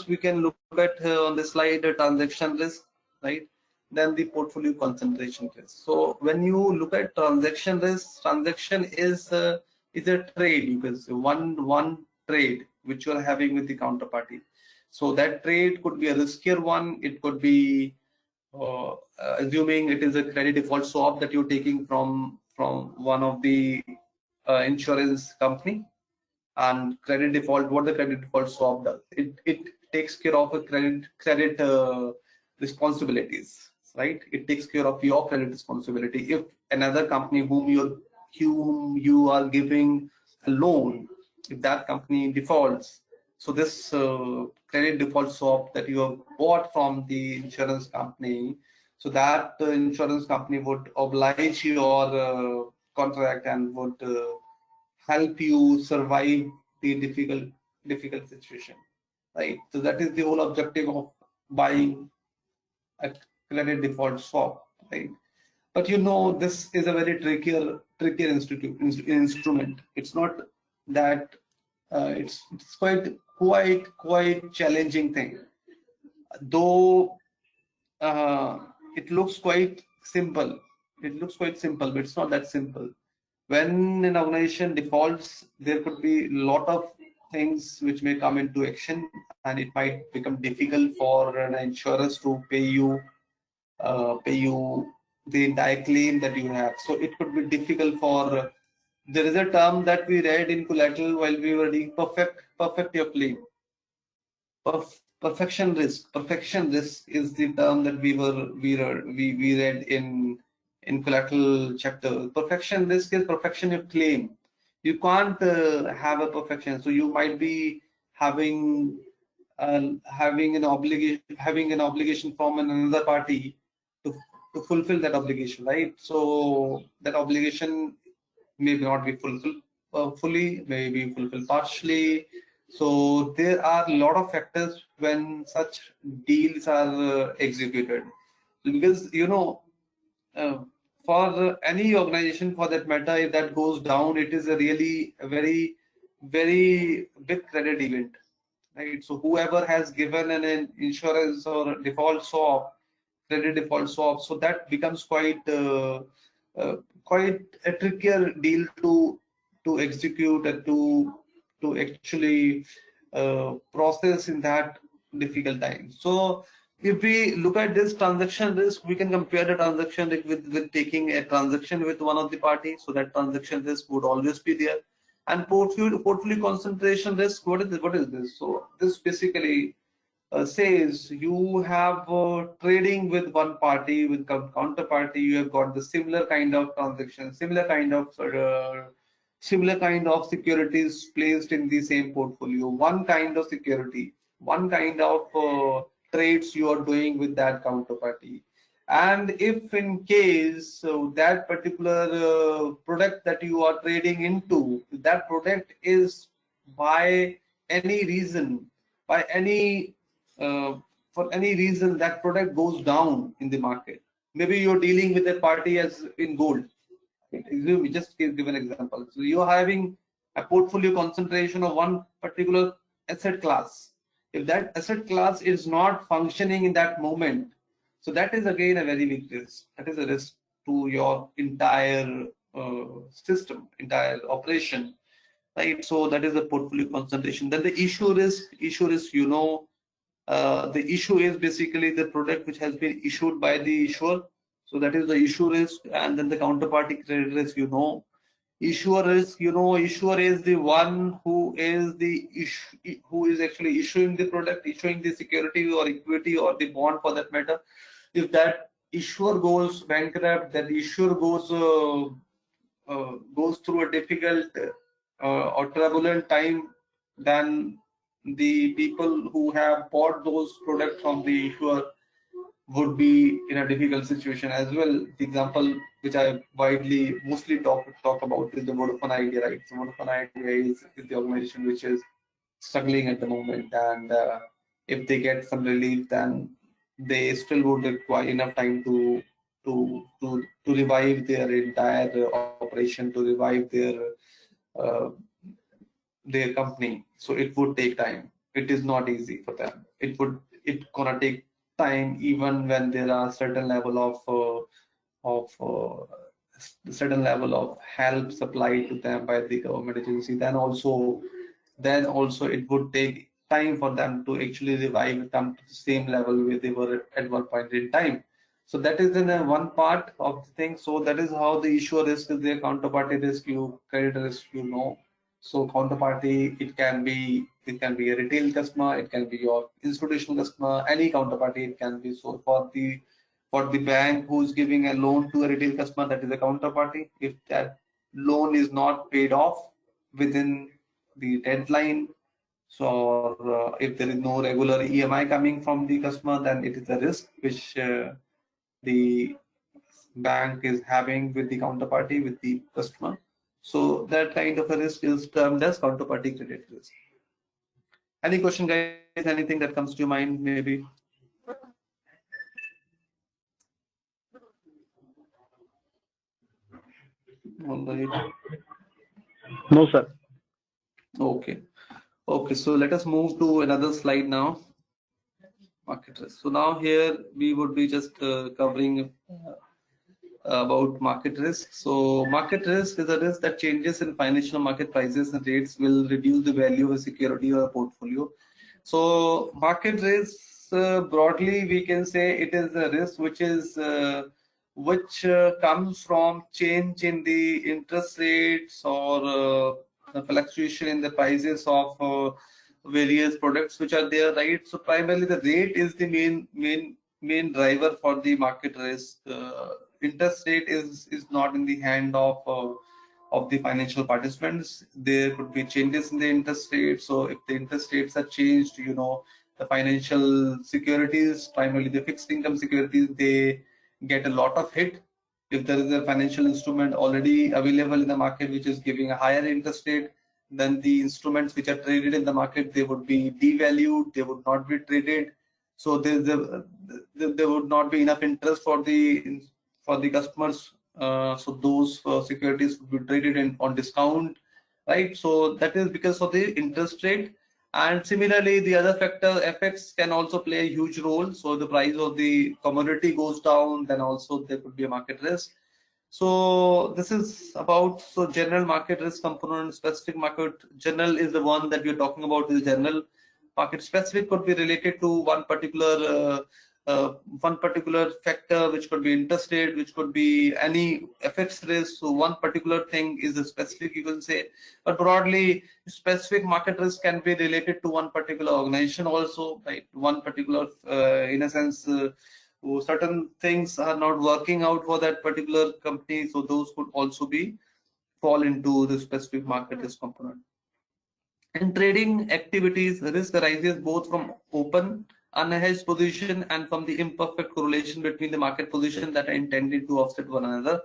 we can look at on the slide, the transaction risk, right? Then the portfolio concentration risk. So when you look at transaction risk, transaction is a trade, you can say one trade which you are having with the counterparty. So that trade could be a riskier one. It could be assuming it is a credit default swap that you're taking from one of the insurance company. And credit default, what the credit default swap does, it takes care of a credit responsibilities, right? It takes care of your credit responsibility. If another company whom you are giving a loan, if that company defaults, so this credit default swap that you have bought from the insurance company, so that insurance company would oblige your contract and would help you survive the difficult situation, right? So that is the whole objective of buying a credit default swap, right? But you know, this is a very trickier instrument. It's not that it's quite challenging thing, though it looks quite simple. But it's not that simple. When an organization defaults, there could be a lot of things which may come into action, and it might become difficult for an insurance to pay you the entire claim that you have. So it could be difficult for. There is a term that we read in collateral while we were reading perfect your claim. Perfection risk. Perfection risk is the term that we read in collateral chapter. Perfection risk is perfection of claim. You can't have a perfection. So you might be having an obligation from another party to fulfill that obligation, right? So that obligation may not be fulfilled fully, may be fulfilled partially. So there are a lot of factors when such deals are executed, because for any organization for that matter, if that goes down, it is a really a very big credit event, right? So whoever has given an insurance or default swap, credit default swap, so that becomes quite a trickier deal to execute and to actually process in that difficult time. So if we look at this transaction risk, we can compare the transaction risk with taking a transaction with one of the parties. So that transaction risk would always be there. And portfolio concentration risk, what is this? So this basically says you have trading with one party, with counterparty, you have got the similar kind of transaction, similar kind of securities placed in the same portfolio, one kind of security, one kind of trades you are doing with that counterparty. And if in case that particular product that you are trading into, that product is by any reason, for any reason that product goes down in the market, maybe you're dealing with a party as in gold. Just give an example. So you're having a portfolio concentration of one particular asset class. If that asset class is not functioning in that moment, so that is again a very big risk. That is a risk to your entire system, entire operation, right? So that is the portfolio concentration. Then the issue risk, the issue is basically the product which has been issued by the issuer. So that is the issue risk. And then the counterparty credit risk, issuer risk, issuer is the one who is actually issuing the product, issuing the security or equity or the bond for that matter. If that issuer goes bankrupt, that issuer goes through a difficult or turbulent time, then the people who have bought those products from the issuer would be in a difficult situation as well. The example which I mostly talk about is the Vodafone Idea, right? So Vodafone Idea is the organization which is struggling at the moment, and if they get some relief, then they still would require enough time to revive their entire operation, to revive their company. So it would take time. It is not easy for them. It's gonna take time, even when there are certain level of help supplied to them by the government agency. Then also it would take time for them to actually revive them to the same level where they were at one point in time. So that is in one part of the thing. So that is how the issuer risk is there, counterparty risk, credit risk, So counterparty, it can be a retail customer, it can be your institutional customer, any counterparty it can be. So for the bank who is giving a loan to a retail customer, that is a counterparty. If that loan is not paid off within the deadline, so if there is no regular EMI coming from the customer, then it is a risk which the bank is having with the counterparty, with the customer. So that kind of a risk is termed as counterparty credit risk. Any question, guys? Anything that comes to your mind, maybe? All right. No, sir. Okay. So let us move to another slide now. Market risk. So now here we would be just covering about market risk. So market risk is a risk that changes in financial market prices and rates will reduce the value of a security or a portfolio. So market risk, broadly we can say it is a risk which is comes from change in the interest rates or the fluctuation in the prices of various products which are there, right? So primarily the rate is the main driver for the market risk. Interest rate is not in the hand of the financial participants. There could be changes in the interest rate. So if the interest rates are changed, you know, the financial securities, primarily the fixed income securities, they get a lot of hit. If there is a financial instrument already available in the market which is giving a higher interest rate, then the instruments which are traded in the market, they would be devalued, they would not be traded. So there would not be enough interest for the customers. So those securities would be traded on discount, right? So that is because of the interest rate. And similarly, the other factor effects can also play a huge role. So the price of the commodity goes down, then also there could be a market risk. So this is about general market risk component. Specific market, general is the one that we're talking about, is general. Market specific could be related to one particular factor, which could be interest rate, which could be any FX risk. So one particular thing is the specific, you can say. But broadly, specific market risk can be related to one particular organization also, right? One particular, in a sense, certain things are not working out for that particular company. So those could also fall into the specific market risk component. In trading activities, risk arises both from open unhedged position and from the imperfect correlation between the market position that are intended to offset one another.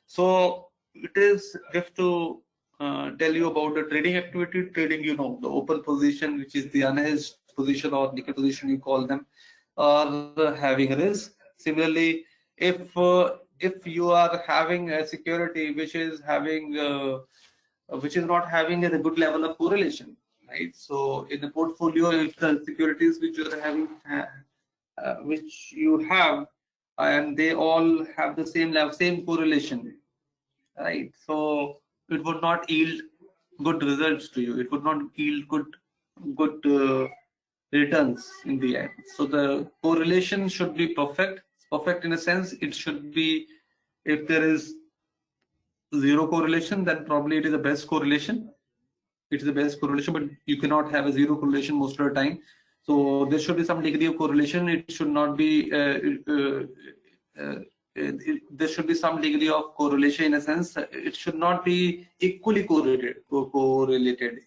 So it is just to tell you about the trading activity. Trading, you know, the open position, which is the unhedged position or naked position, you call them, are having risk. Similarly, if you are having a security which is not having a good level of correlation, right? So in the portfolio, if the securities which you are having, which you have, and they all have the same correlation, right? So it would not yield good results to you. It would not yield good returns in the end. So the correlation should be perfect. Perfect in a sense, it should be, if there is zero correlation, then probably it is the best correlation. It's the best correlation, but you cannot have a zero correlation most of the time. So there should be some degree of correlation. It should not be there should be some degree of correlation in a sense. It should not be equally correlated.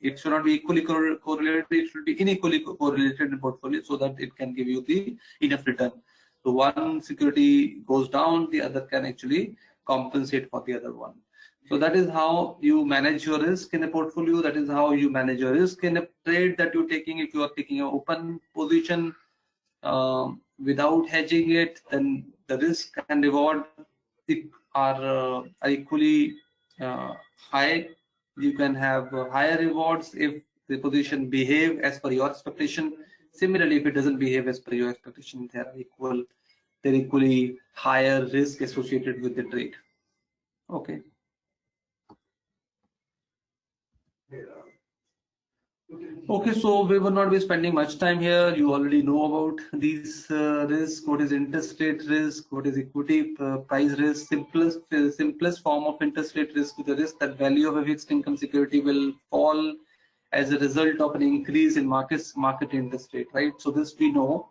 It should not be equally correlated. It should be unequally correlated in portfolio so that it can give you the enough return. So one security goes down, the other can actually compensate for the other one. So that is how you manage your risk in a portfolio. That is how you manage your risk in a trade that you're taking. If you are taking an open position without hedging it, then the risk and reward are equally high. You can have higher rewards if the position behave as per your expectation. Similarly, if it doesn't behave as per your expectation, there are equally higher risk associated with the trade. Okay. Okay, so we will not be spending much time here. You already know about these risks. What is interest rate risk? What is equity price risk? Simplest form of interest rate risk is the risk that value of a fixed income security will fall as a result of an increase in market interest rate, right? So this we know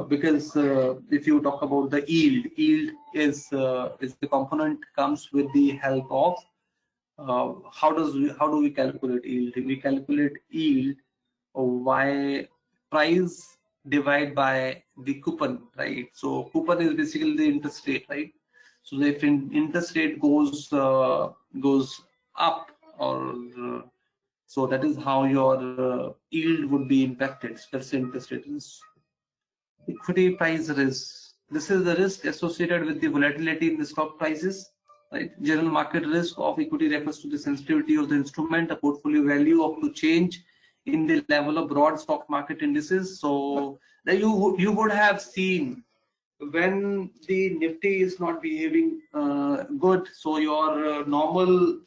because if you talk about the yield is the component comes with the help of how do we calculate yield? We calculate yield by price divided by the coupon, right? So coupon is basically the interest rate, right? So if interest rate goes up, or so that is how your yield would be impacted. That's the interest rate risk. Equity price risk. This is the risk associated with the volatility in the stock prices. Right. General market risk of equity refers to the sensitivity of the instrument, a portfolio value up to change in the level of broad stock market indices. So you would have seen when the Nifty is not behaving good, so your normal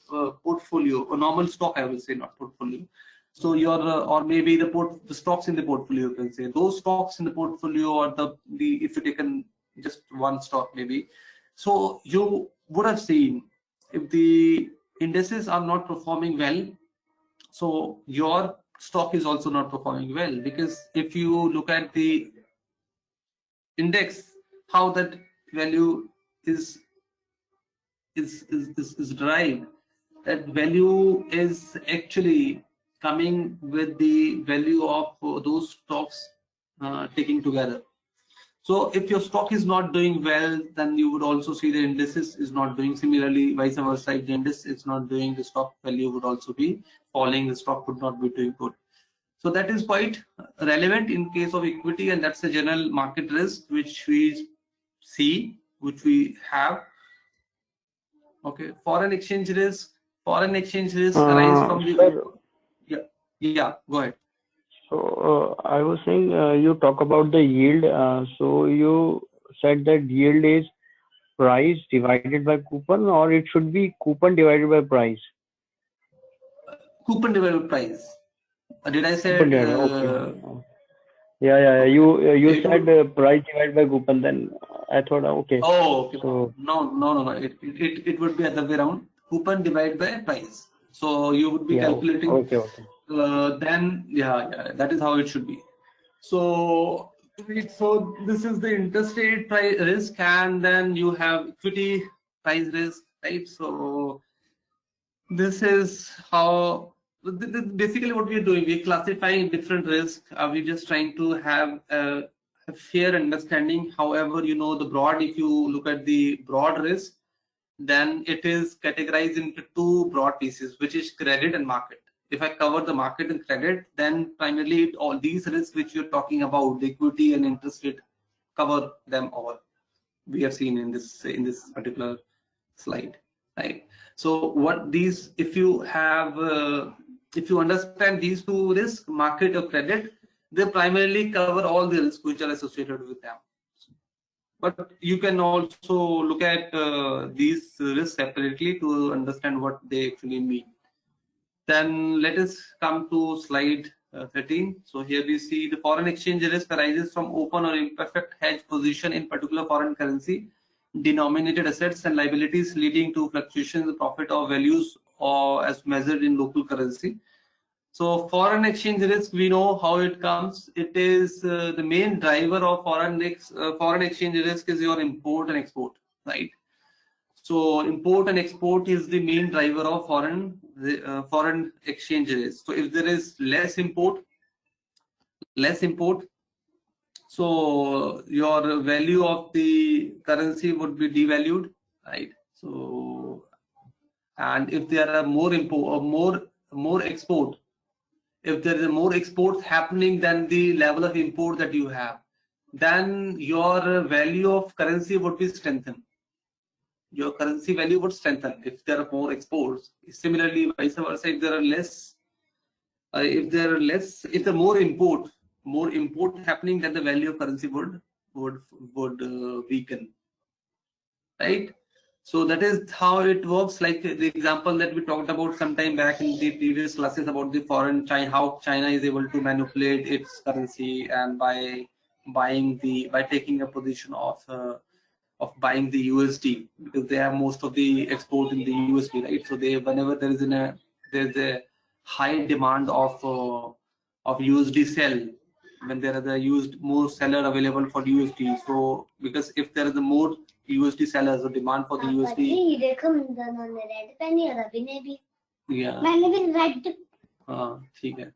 portfolio or normal stock, I will say, not portfolio. So your or maybe the stocks in the portfolio, you can say those stocks in the portfolio, or the if you taken just one stock maybe, so you would have seen if the indices are not performing well, so your stock is also not performing well, because if you look at the index, how that value is derived, that value is actually coming with the value of those stocks taking together. So if your stock is not doing well, then you would also see the indices is not doing. Similarly, vice versa, if the index is not doing, the stock value would also be falling, the stock would not be doing good. So that is quite relevant in case of equity, and that's the general market risk which we see, which we have. Okay, foreign exchange risk. Foreign exchange risk arise from the Sir, yeah. Go ahead. so I was saying you talk about the yield. So you said that yield is price divided by coupon, or it should be coupon divided by price? Coupon divided by price. Did I say? Coupon divided. Okay. Yeah. Okay. You said price divided by coupon. Then I thought, okay. Oh, okay. So No. It would be other way around. Coupon divided by price. So you would be yeah. calculating. Okay. Then that is how it should be. So this is the interest rate price risk, and then you have equity price risk, right? So this is how basically what we are doing. We're classifying different risks. We're just trying to have a fair understanding. However, the broad, if you look at the broad risk, then it is categorized into two broad pieces, which is credit and market. If I cover the market and credit, then primarily all these risks which you're talking about, the equity and interest rate, cover them all. We have seen in this particular slide, right? So what these, if you understand these two risks, market or credit, they primarily cover all the risks which are associated with them. But you can also look at these risks separately to understand what they actually mean. Then let us come to slide 13. So here we see the foreign exchange risk arises from open or imperfect hedge position in particular foreign currency denominated assets and liabilities, leading to fluctuations in profit or values or as measured in local currency. So foreign exchange risk, we know how it comes. It is the main driver of foreign exchange risk is your import and export, right? So import and export is the main driver of foreign exchange risk. So if there is less import, so your value of the currency would be devalued, right? So, and if there are more import or more export, if there is more exports happening than the level of import that you have, then your value of currency would be strengthened. Your currency value would strengthen if there are more exports. Similarly, vice versa, if there are less, if there are more import happening, then the value of currency would weaken, right? So that is how it works. Like the example that we talked about some time back in the previous classes about the foreign China, how China is able to manipulate its currency, and by taking a position of buying the USD, because they have most of the export in the USD, right? So they, whenever there's a high demand of USD sell, when there are more seller available for USD. So because if there is a more USD sellers or demand for the USD, ठीक है.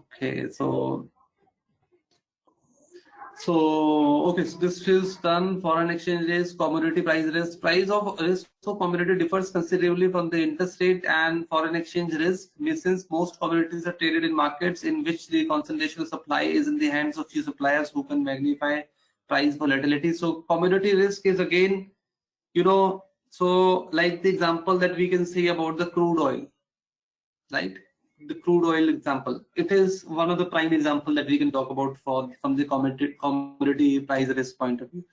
Okay, so this is done. Foreign exchange risk, commodity price risk. Price of risk of commodity differs considerably from the interest rate and foreign exchange risk, since most commodities are traded in markets in which the concentration of supply is in the hands of few suppliers who can magnify price volatility. So commodity risk is again, so like the example that we can see about the crude oil, right? the crude oil example. It is one of the prime example that we can talk about from the commodity price risk point of view.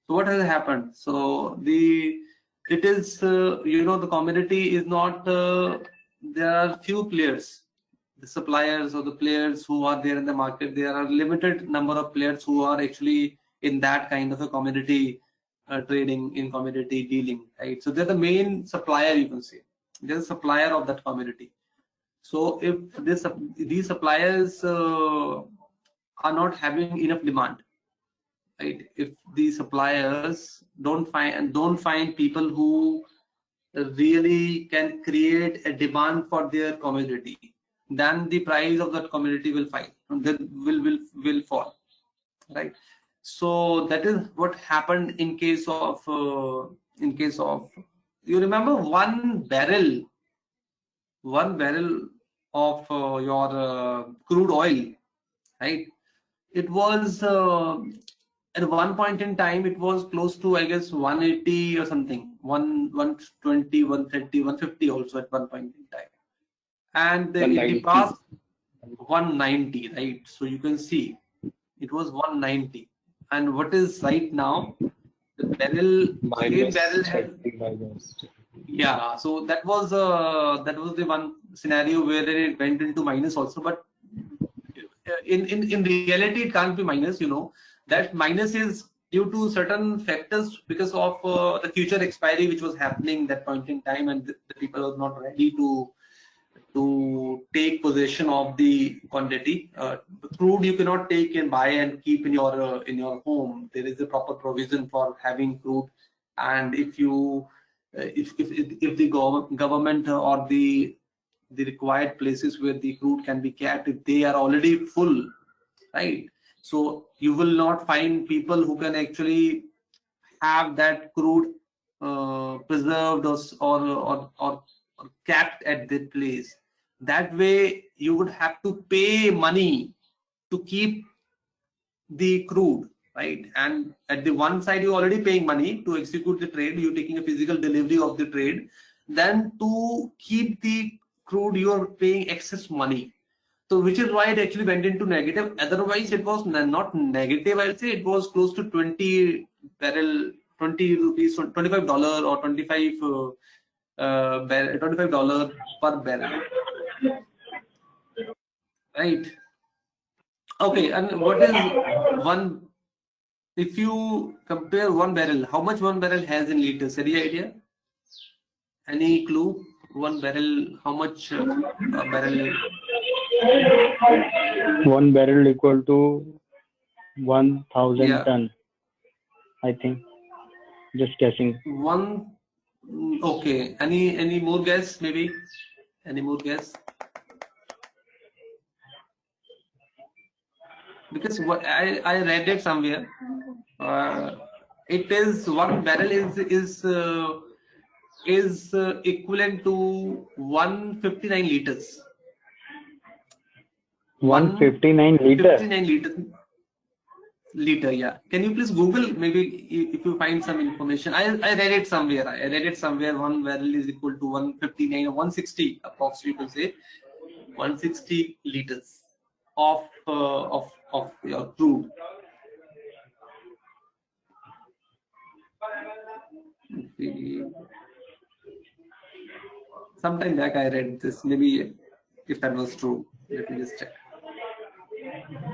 So what has happened? So it is the commodity is not there are few players, the suppliers or the players who are there in the market. There are limited number of players who are actually in that kind of a commodity trading, in commodity dealing, right? So they're the main supplier, you can say. They're the supplier of that commodity. So if these suppliers are not having enough demand, right? If the suppliers don't find people who really can create a demand for their commodity, then the price of that commodity will fall, right? So that is what happened in case of you remember one barrel of your crude oil, right? It was at one point in time it was close to, I guess, 180 or something, 120, 130, 150 also at one point in time, and it 190. passed 190, right? So you can see it was 190, and what is right now, the same Minus barrel has, 30 minus. yeah. So that was the one scenario where it went into minus also, but in reality it can't be minus. That minus is due to certain factors because of the future expiry which was happening that point in time, and the people were not ready to take possession of the quantity. Crude you cannot take and buy and keep in your home. There is a proper provision for having crude, and if you if the government or the required places where the crude can be kept, if they are already full, right? So you will not find people who can actually have that crude preserved or kept at the place. That way you would have to pay money to keep the crude, right? And at the one side you're already paying money to execute the trade, you're taking a physical delivery of the trade. Then to keep the crude you're paying excess money. So which is why it actually went into negative. Otherwise it was not negative, I'll say. It was close to 20 barrel, 20 rupees, $25 or 25 $25 per barrel, right? Okay, and what is one, if you compare one barrel, how much one barrel has in liters? Any idea? Any clue? One barrel, how much a barrel? One barrel equal to 1,000 Yeah, ton, I think. Just guessing. one. Okay. Any more guess? Maybe. Any more guess? Because what I read it somewhere. Uh, it is one barrel is equivalent to 159 liters. 159 liter. 159 liter, yeah. Can you please Google, maybe if you find some information? I read it somewhere. One barrel is equal to 159 or 160 approximately, you can say 160 liters of your crude. Sometime back I read this. Maybe if that was true, let me just check.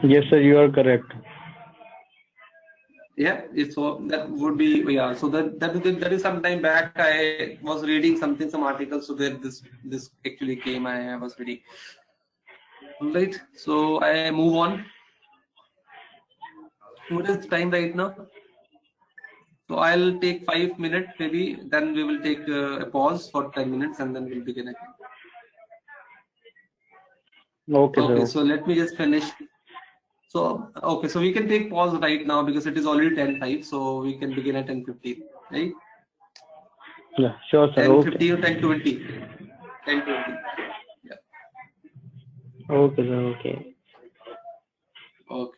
Yes, sir, you are correct. Yeah, it's so that would be, yeah. So that is some time back. I was reading some articles, so that this actually came. I was reading. All right. So I move on. What is time right now? So I'll take 5 minutes maybe. Then we will take a pause for 10 minutes, and then we'll begin again. Okay, Okay. sir. So let me just finish. So okay. So we can take pause right now because it is already 10:05. So we can begin at 10:15. Right? Yeah, sure, sir. 10:50 Okay. or 10:20. 10:20. Yeah. Okay, sir. Okay. Okay.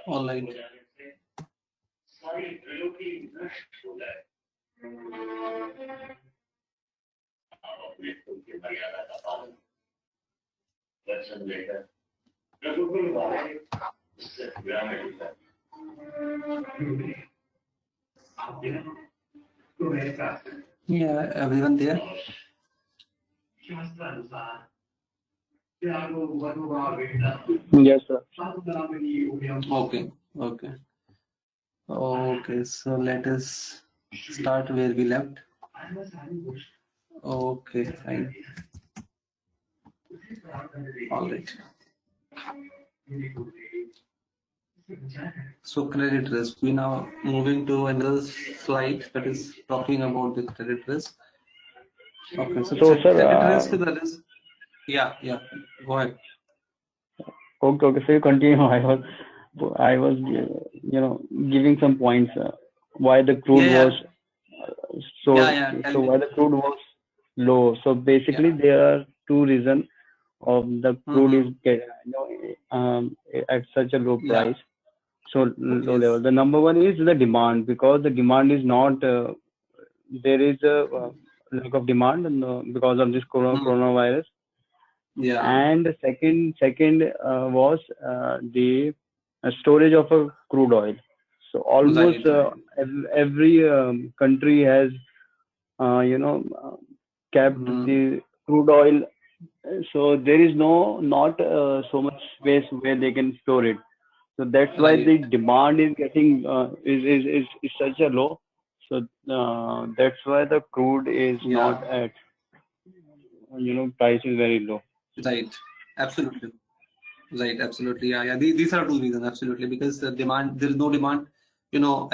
Online. Yeah, everyone there? Yes, sir. Okay, okay. Okay, so let us start where we left. Okay, fine. All right. So credit risk. We now moving to another slide that is talking about the credit risk. Okay, so So, sir, credit risk is the risk. Yeah, yeah. Go ahead. okay, so you continue. I was, giving some points why the crude Yeah, was yeah, so, yeah. Tell so me. why the crude was low. So basically, Yeah. there are two reasons of the crude is Mm-hmm. at such a low Yeah. price, so low level. Yes. The number one is the demand, because the demand is not there is a lack of demand because of this Mm. coronavirus. Yeah. And the second was the storage of a crude oil. So almost Right. Right. every country has uh, you know uh, kept Mm. the crude oil, so there is not so much space where they can store it. So that's why the Right. demand is getting is such a low. So that's why the crude is not Yeah. at, price is very low. Right. Absolutely. Right. Absolutely. Yeah. Yeah. These are two reasons. Absolutely. Because the demand, there is no demand.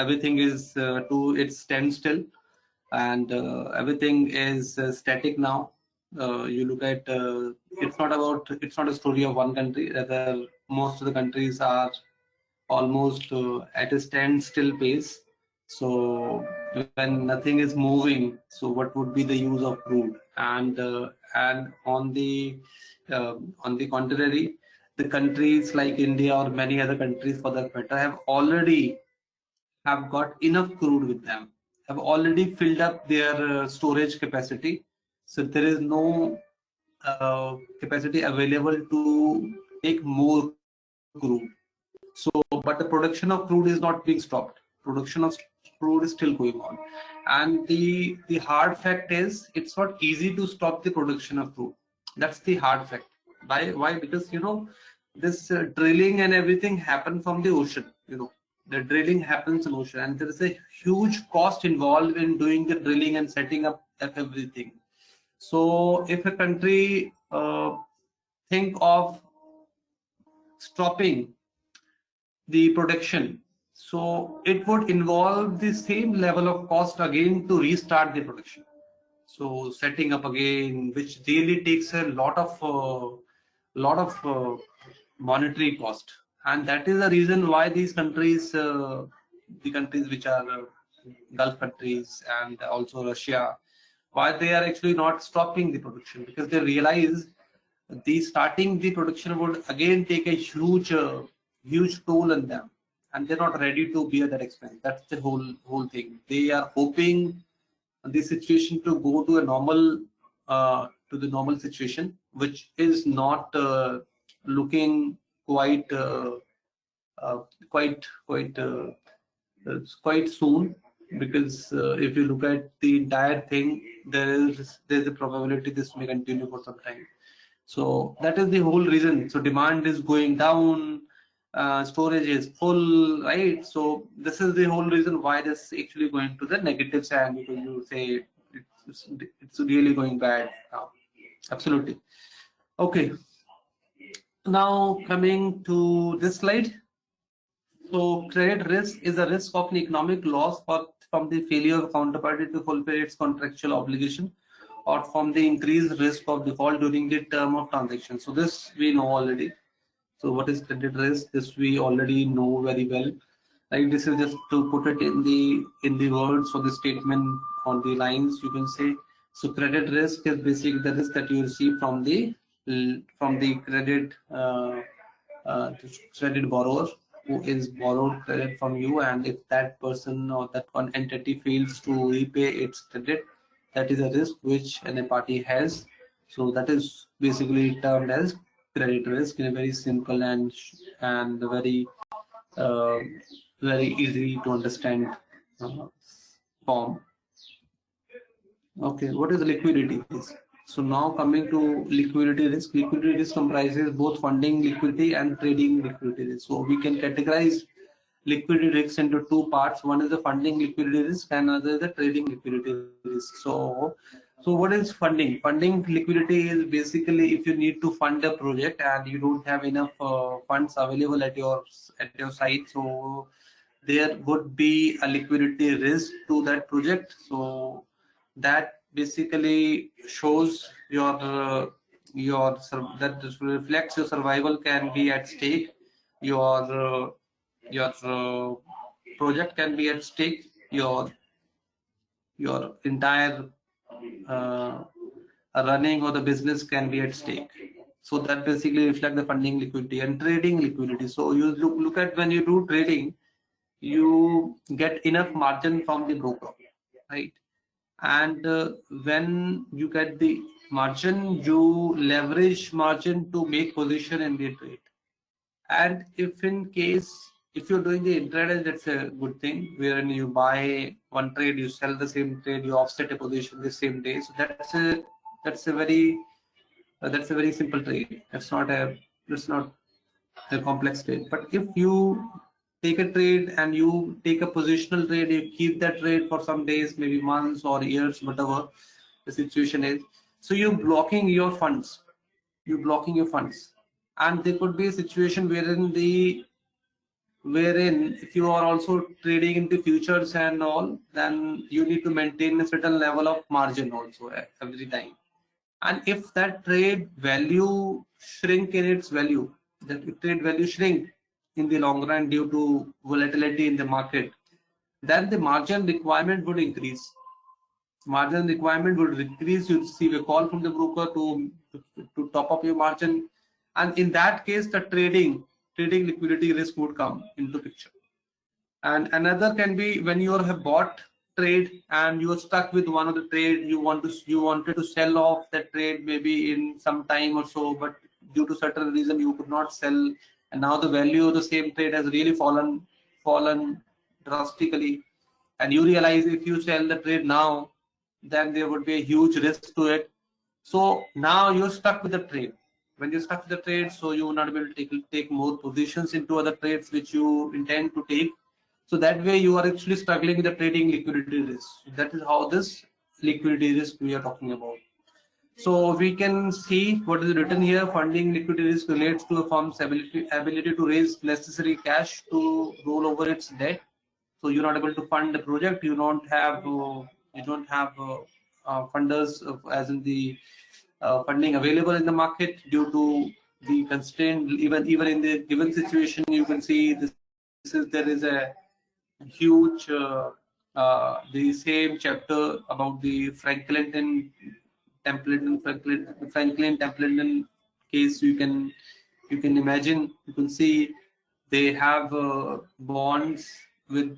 Everything is to its standstill, and everything is static now. You look at it's not a story of one country. Rather, most of the countries are almost at a standstill pace. So when nothing is moving, so what would be the use of crude? And on the contrary, the countries like India or many other countries for that matter have got enough crude with them, have already filled up their storage capacity. So there is no capacity available to take more crude. So, but the production of crude is not being stopped. Production of crude is still going on, and the hard fact is it's not easy to stop the production of crude. That's the hard fact. Why? Because this drilling and everything happen from the ocean. The drilling happens in ocean, and there is a huge cost involved in doing the drilling and setting up everything. So, if a country think of stopping the production, so it would involve the same level of cost again to restart the production. So setting up again, which really takes a lot of monetary cost, and that is the reason why these countries, the countries which are Gulf countries and also Russia, why they are actually not stopping the production, because they realize the starting the production would again take a huge toll on them, and they're not ready to bear that expense. That's the whole thing. They are hoping the situation to go to a to the normal situation, which is not looking quite uh, quite quite quite soon. Because if you look at the entire thing, there's a probability this may continue for some time. So that is the whole reason. So demand is going down, storage is full, right? So this is the whole reason why this actually going to the negative side, because you say it's really going bad now. Absolutely. Okay. Now coming to this slide. So credit risk is a risk of an economic loss from the failure of counterparty to fulfill its contractual obligation, or from the increased risk of default during the term of transaction. So this we know already. So what is credit risk? This we already know very well. Right? This is just to put it in the words or the statement on the lines. You can say, so credit risk is basically the risk that you receive from the credit credit borrower, who is borrowed credit from you, and if that person or that one entity fails to repay its credit, that is a risk which any party has. So that is basically termed as credit risk in a very simple and very uh, very easy to understand uh, form. Okay, what is liquidity risk? So now coming to liquidity risk. Liquidity risk comprises both funding liquidity and trading liquidity risk. So we can categorize liquidity risk into two parts. One is the funding liquidity risk and another is the trading liquidity risk. So what is funding? Funding liquidity is basically if you need to fund a project and you don't have enough funds available at your site, so there would be a liquidity risk to that project. So that basically shows that reflects your survival can be at stake, your project can be at stake, your entire uh, running or the business can be at stake. So that basically reflect the funding liquidity and trading liquidity. So you look at when you do trading, you get enough margin from the broker, right? And when you get the margin, you leverage margin to make position in the trade. And if you're doing the intraday, that's a good thing, wherein you buy one trade, you sell the same trade, you offset a position the same day. So that's a very simple trade. That's not a complex trade. But if you take a trade and you take a positional trade, you keep that trade for some days, maybe months or years, whatever the situation is. So you're blocking your funds. And there could be a situation wherein if you are also trading into futures and all, then you need to maintain a certain level of margin also every time. And if that trade value shrink in its value, that trade value shrink in the long run due to volatility in the market, then the margin requirement would increase. Margin requirement would increase. You receive a call from the broker to top up your margin, and in that case, the trading liquidity risk would come into picture. And another can be when you have bought trade and you are stuck with one of the trade, you wanted to sell off that trade maybe in some time or so, but due to certain reason you could not sell, and now the value of the same trade has really fallen drastically, and you realize if you sell the trade now, then there would be a huge risk to it. So now you're stuck with the trade. When you're stuck with the trade, so you will not be able to take more positions into other trades which you intend to take. So that way you are actually struggling with the trading liquidity risk. That is how this liquidity risk we are talking about. So we can see what is written here. Funding liquidity risk relates to a firm's ability to raise necessary cash to roll over its debt. So you're not able to fund the project. You don't have funders as in the funding available in the market due to the constraint. Even in the given situation, you can see there is a huge the same chapter about the Franklin Templeton case. You can imagine, you can see they have bonds with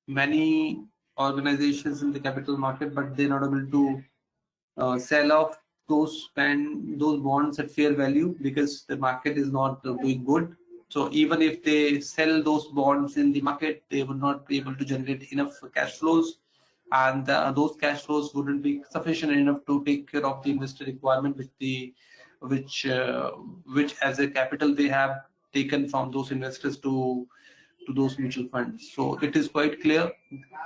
many organizations in the capital market, but they're not able to sell off those bonds at fair value because the market is not doing good. So even if they sell those bonds in the market, they would not be able to generate enough cash flows, and those cash flows wouldn't be sufficient enough to take care of the investor requirement, which as a capital they have taken from those investors to those mutual funds. So it is quite clear,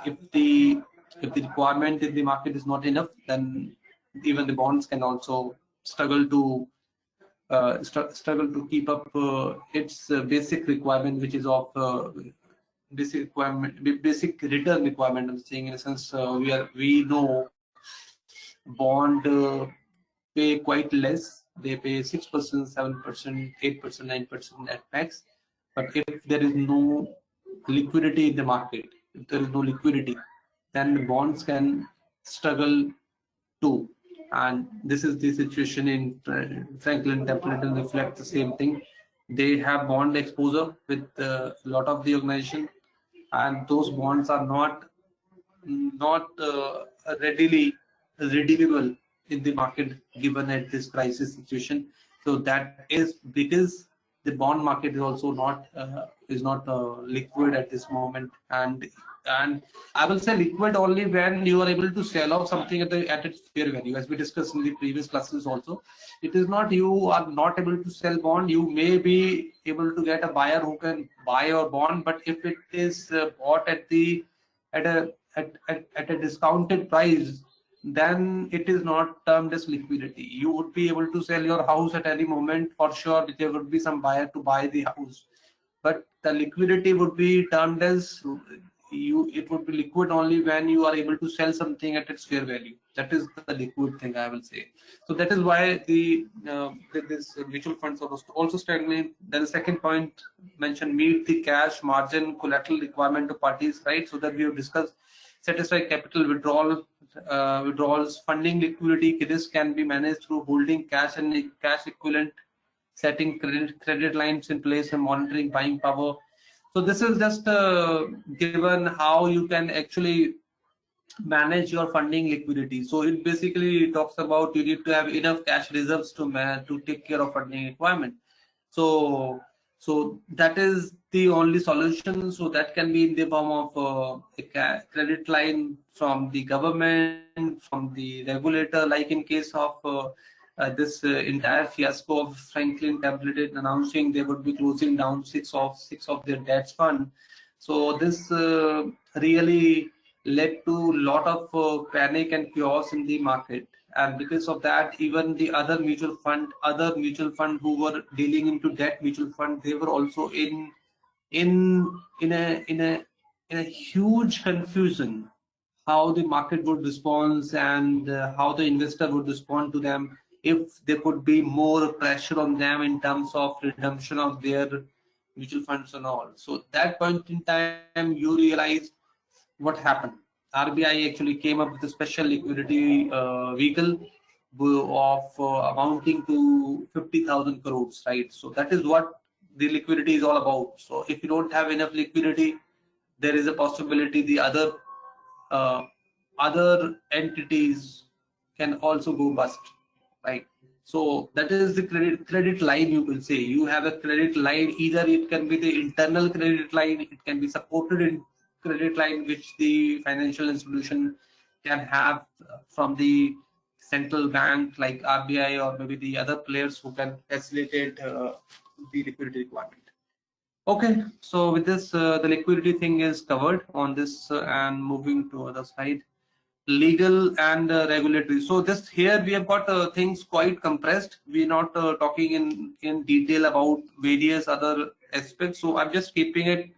if the requirement in the market is not enough, then even the bonds can also struggle to keep up its basic requirement, which is of basic return requirement. I'm saying, in a sense, we know bond pay quite less. They pay 6%, 7%, 8%, 9% at max. But if there is no liquidity in the market, if there is no liquidity, then the bonds can struggle too. And this is the situation in Franklin Templeton reflects the same thing, They have bond exposure with a lot of the organization, and those bonds are not readily redeemable in the market given at this crisis situation. So that is because the bond market is also not liquid at this moment, and I will say liquid only when you are able to sell off something at its fair value, as we discussed in the previous classes also. It is not you are not able to sell bond. You may be able to get a buyer who can buy your bond, but if it is bought at a discounted price, then it is not termed as liquidity. You would be able to sell your house at any moment for sure. There would be some buyer to buy the house, but the liquidity would be termed as it would be liquid only when you are able to sell something at its fair value. That is the liquid thing, I will say. So that is why this mutual funds are also struggling. Then the second point mentioned, meet the cash margin collateral requirement of parties, right? So that we have discussed, satisfy capital withdrawals, funding liquidity risk can be managed through holding cash and cash equivalent, setting credit lines in place, and monitoring buying power. So this is just given how you can actually manage your funding liquidity. So it basically talks about you need to have enough cash reserves to take care of funding requirement. So that is the only solution. So that can be in the form of a credit line from the government, from the regulator, like in case of this entire fiasco of Franklin Templeton announcing they would be closing down six of their debts fund. So this really led to a lot of panic and chaos in the market, and because of that, even the other mutual fund who were dealing into debt mutual fund, they were also in a huge confusion how the market would respond and how the investor would respond to them, if there could be more pressure on them in terms of redemption of their mutual funds and all. So that point in time, you realize what happened. RBI actually came up with a special liquidity vehicle of amounting to 50,000 crores, right? So that is what the liquidity is all about. So if you don't have enough liquidity, there is a possibility the other entities can also go bust, right? So that is the credit line, you will say. You have a credit line, either it can be the internal credit line, it can be supported in credit line which the financial institution can have from the central bank like RBI, or maybe the other players who can facilitate the liquidity requirement. Okay, so with this, the liquidity thing is covered on this, and moving to other side, legal and regulatory. So this here we have got things quite compressed. We're not talking in detail about various other aspects. So I'm just keeping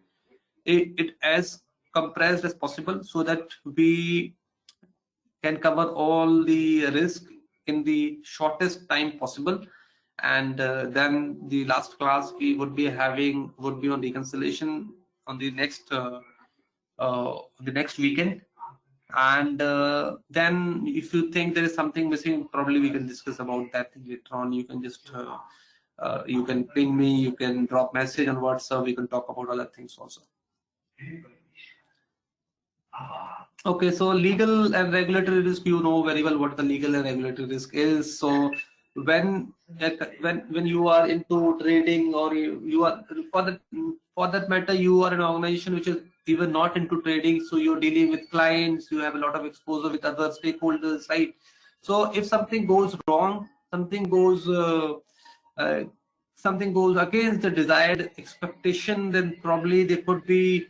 it as compressed as possible so that we can cover all the risk in the shortest time possible. And then the last class we would be having would be on reconciliation on the next weekend. And then if you think there is something missing, probably we can discuss about that later on. You can just you can ping me, you can drop message on WhatsApp, we can talk about other things also. Okay, so legal and regulatory risk, you know very well what the legal and regulatory risk is. So when you are into trading, or you are for that matter, you are an organization which is even not into trading, so you're dealing with clients, you have a lot of exposure with other stakeholders, right? So if something goes wrong, something goes against the desired expectation, then probably there could be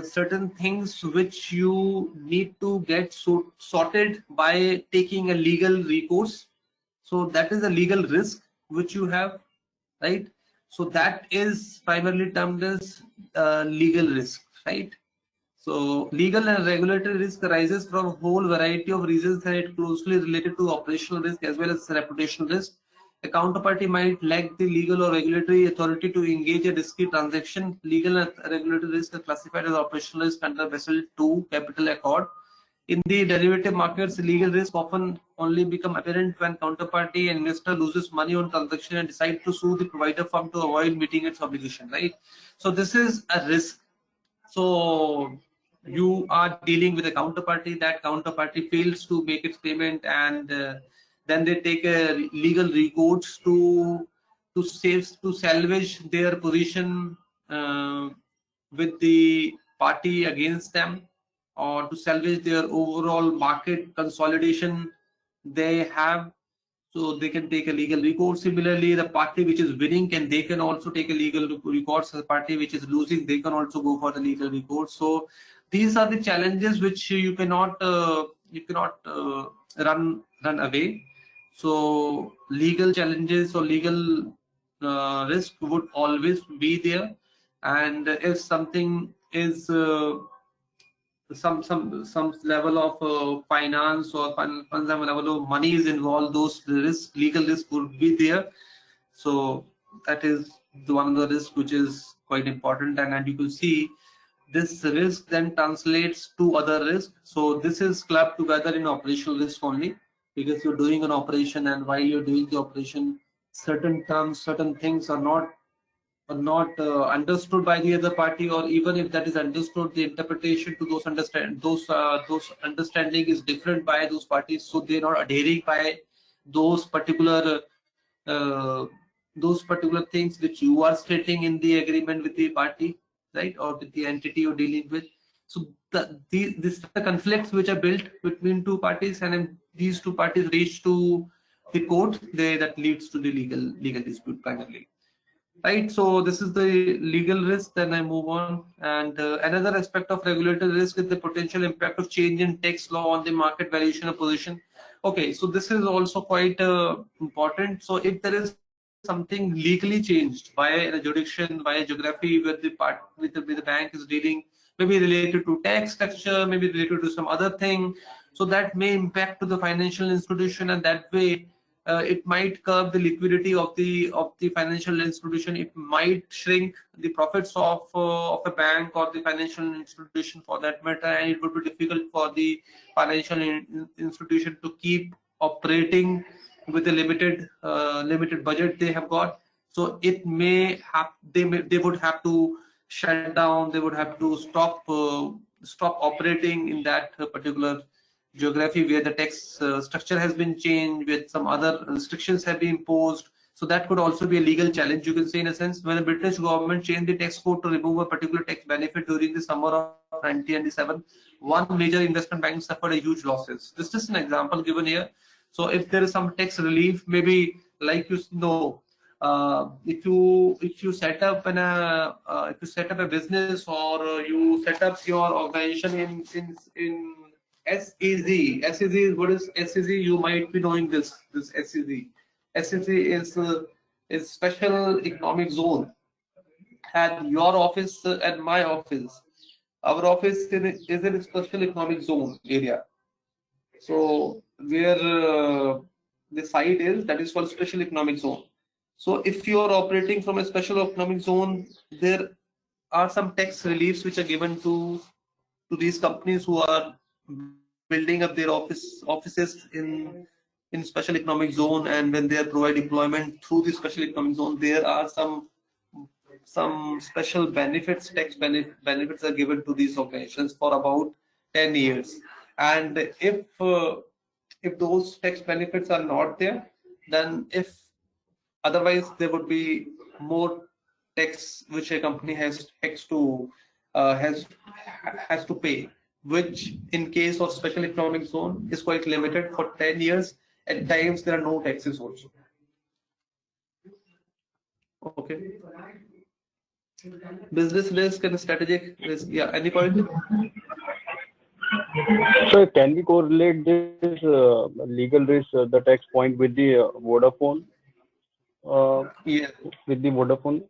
certain things which you need to get sorted by taking a legal recourse. So that is a legal risk which you have, right? So that is primarily termed as legal risk, right? So legal and regulatory risk arises from a whole variety of reasons, and it closely related to operational risk as well as reputational risk. A counterparty might lack the legal or regulatory authority to engage a risky transaction. Legal and regulatory risk are classified as operational risk under Basel II Capital Accord. In the derivative markets, legal risk often only become apparent when counterparty and investor loses money on transaction and decide to sue the provider firm to avoid meeting its obligation, right? So this is a risk. So you are dealing with a counterparty, that counterparty fails to make its payment, and then they take a legal recourse to salvage their position with the party against them, or to salvage their overall market consolidation they have. So they can take a legal recourse. Similarly, the party which is winning can also take a legal recourse. The party which is losing, they can also go for the legal recourse. So these are the challenges which you cannot run away. So legal challenges or legal risk would always be there, and if something is some level of finance or some level of money is involved, those legal risk would be there. So that is one of the risks which is quite important, and you can see this risk then translates to other risk. So this is clubbed together in operational risk only, because you're doing an operation, and while you're doing the operation, certain terms, certain things are not understood by the other party, or even if that is understood, the interpretation to those understanding is different by those parties, so they're not adhering by those particular things which you are stating in the agreement with the party, right, or with the entity you're dealing with. So the conflicts which are built between two parties, and then these two parties reach to the court, that leads to the legal dispute primarily. Right, so this is the legal risk. Then I move on, and another aspect of regulatory risk is the potential impact of change in tax law on the market valuation of position. Okay, so this is also quite important. So if there is something legally changed by a jurisdiction, by a geography where the bank is dealing, maybe related to tax structure, maybe related to some other thing, so that may impact to the financial institution, and that way it might curb the liquidity of the financial institution. It might shrink the profits of a bank or the financial institution for that matter, and it would be difficult for the financial institution to keep operating with the limited budget they have got. So it may have they would have to shut down. They would have to stop operating in that particular geography where the tax structure has been changed, with some other restrictions have been imposed. So that could also be a legal challenge, you can say, in a sense. When the British government changed the tax code to remove a particular tax benefit during the summer of 1997, one major investment bank suffered a huge losses. This is just an example given here. So if there is some tax relief, maybe like if you set up a business, or you set up your organization in SEZ. SEZ is, what is SEZ? You might be knowing this SEZ. SEZ is special economic zone. And your office and my office, our office is in a special economic zone area. So where the site is, that is called special economic zone. So if you are operating from a special economic zone, there are some tax reliefs which are given to these companies who are building up their offices in special economic zone, and when they are providing employment through the special economic zone, there are some special benefits, tax benefits are given to these organizations for about 10 years. And if those tax benefits are not there, then otherwise there would be more tax which a company has to pay, which in case of special economic zone is quite limited for 10 years. At times there are no taxes also. Okay. Business risk and strategic risk. Yeah, any point? So can we correlate this legal risk, the tax point, with the Vodafone? Yeah. With the Vodafone?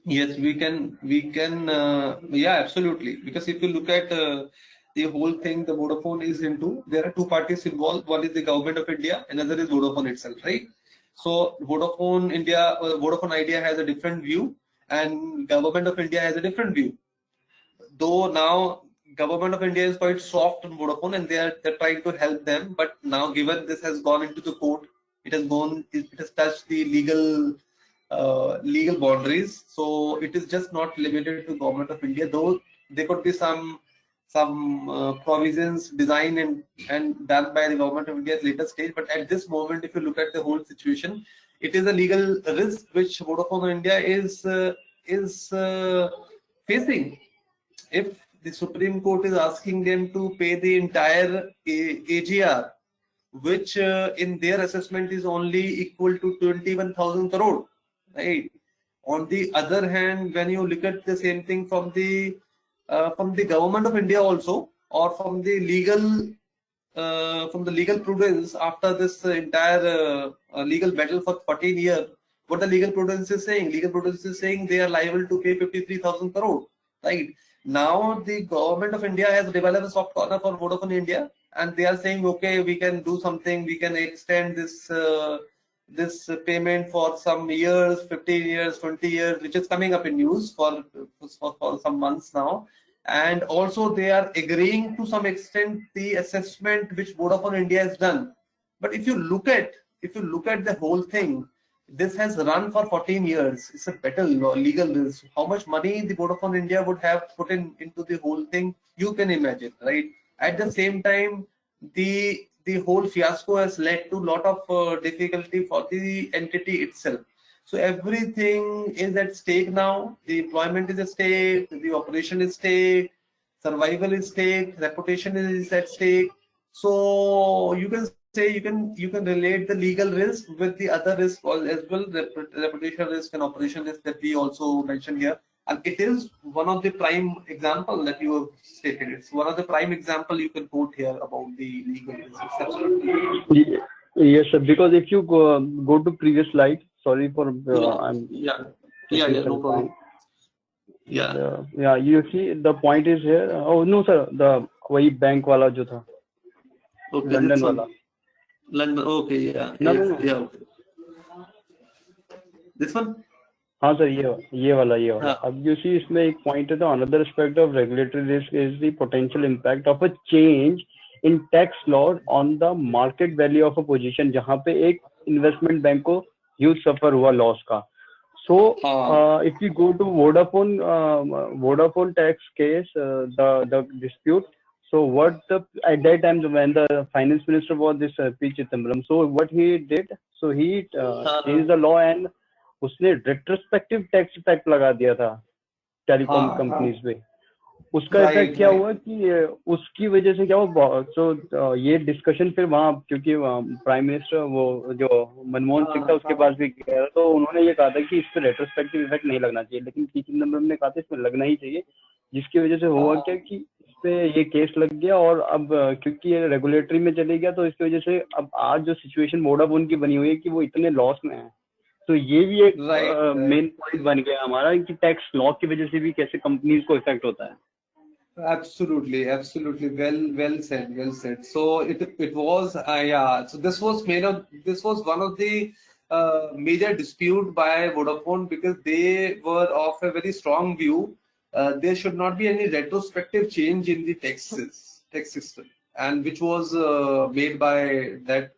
Yes, we can. Yeah, absolutely. Because if you look at the whole thing, the Vodafone is into, there are two parties involved. One is the government of India, another is Vodafone itself, right? So Vodafone India, Vodafone Idea has a different view, and government of India has a different view. Though now government of India is quite soft on Vodafone, and they're trying to help them. But now, given this has gone into the court, it has touched the legal boundaries. So it is just not limited to government of India, though there could be some provisions designed and done by the government of India at later stage. But at this moment, if you look at the whole situation, it is a legal risk which Vodafone India is facing. If the Supreme Court is asking them to pay the entire AGR, which in their assessment is only equal to 21,000 crore, right? On the other hand, when you look at the same thing from the government of India also, or from the legal prudence after this entire legal battle for 14 years, what the legal prudence is saying? Legal prudence is saying they are liable to pay 53,000 crore, right? Now the government of India has developed a soft corner for Vodafone India, and they are saying, okay, we can do something, we can extend this payment for some years, 15 years, 20 years, which is coming up in news for some months now. And also they are agreeing to some extent the assessment which Vodafone India has done. But if you look at the whole thing, this has run for 14 years. It's a better legal risk. How much money the Vodafone India would have put into the whole thing, you can imagine, right? At the same time, the whole fiasco has led to a lot of difficulty for the entity itself. So everything is at stake now. The employment is at stake, the operation is at stake, survival is at stake, reputation is at stake. So you can say you can relate the legal risk with the other risk as well, reputation risk and operation risk that we also mentioned here. And it is one of the prime example that you have stated. It's one of the prime example you can quote here about the legal risk. Absolutely. Yes, sir. Because if you go to previous slide, sorry for no problem. You see the point is here. Oh no, sir. The वही bank वाला जो था, London वाला. London. Okay, yeah. No. Yeah. Okay. This one. हाँ sir, ये वाला अब you see इसमें एक point है, तो another aspect of regulatory risk is the potential impact of a change in tax law on the market value of a position, जहाँ पे एक investment bank को huge suffer हुआ loss का. So if you go to Vodafone tax case, the dispute. So what at that time when the finance minister was this P. Chidambaram, so what he did, so he changed the law and उसने retrospective tax impact लगा दिया था telecom companies पे. उसका effect क्या हुआ कि उसकी वजह से क्या हुआ, so ये डिस्कशन फिर वहाँ, क्योंकि प्राइम मिनिस्टर वो जो मनमोहन सिंह था उसके पास भी गया, तो उन्होंने ये कहा था कि इस पे रेट्रोस्पेक्टिव इफेक्ट नहीं लगना चाहिए, लेकिन पी चिदम्बरम ने कहा था इसमें लगना ही चाहिए, जिसकी वजह से हुआ क्या कि इस पे ये केस लग गया. और अब क्योंकि ये रेगुलेटरी में चले गया, तो इसकी वजह से अब आज जो सिचुएशन वोडाफोन की बनी हुई है कि वो इतने लॉस में है, तो ये भी एक मेन पॉइंट बन गया हमारा कि टैक्स लॉ की वजह से भी कैसे कंपनीज को इफेक्ट होता है. Absolutely. Well said. So it was So this was one of the major dispute by Vodafone, because they were of a very strong view. There should not be any retrospective change in the tax system, and which was made by that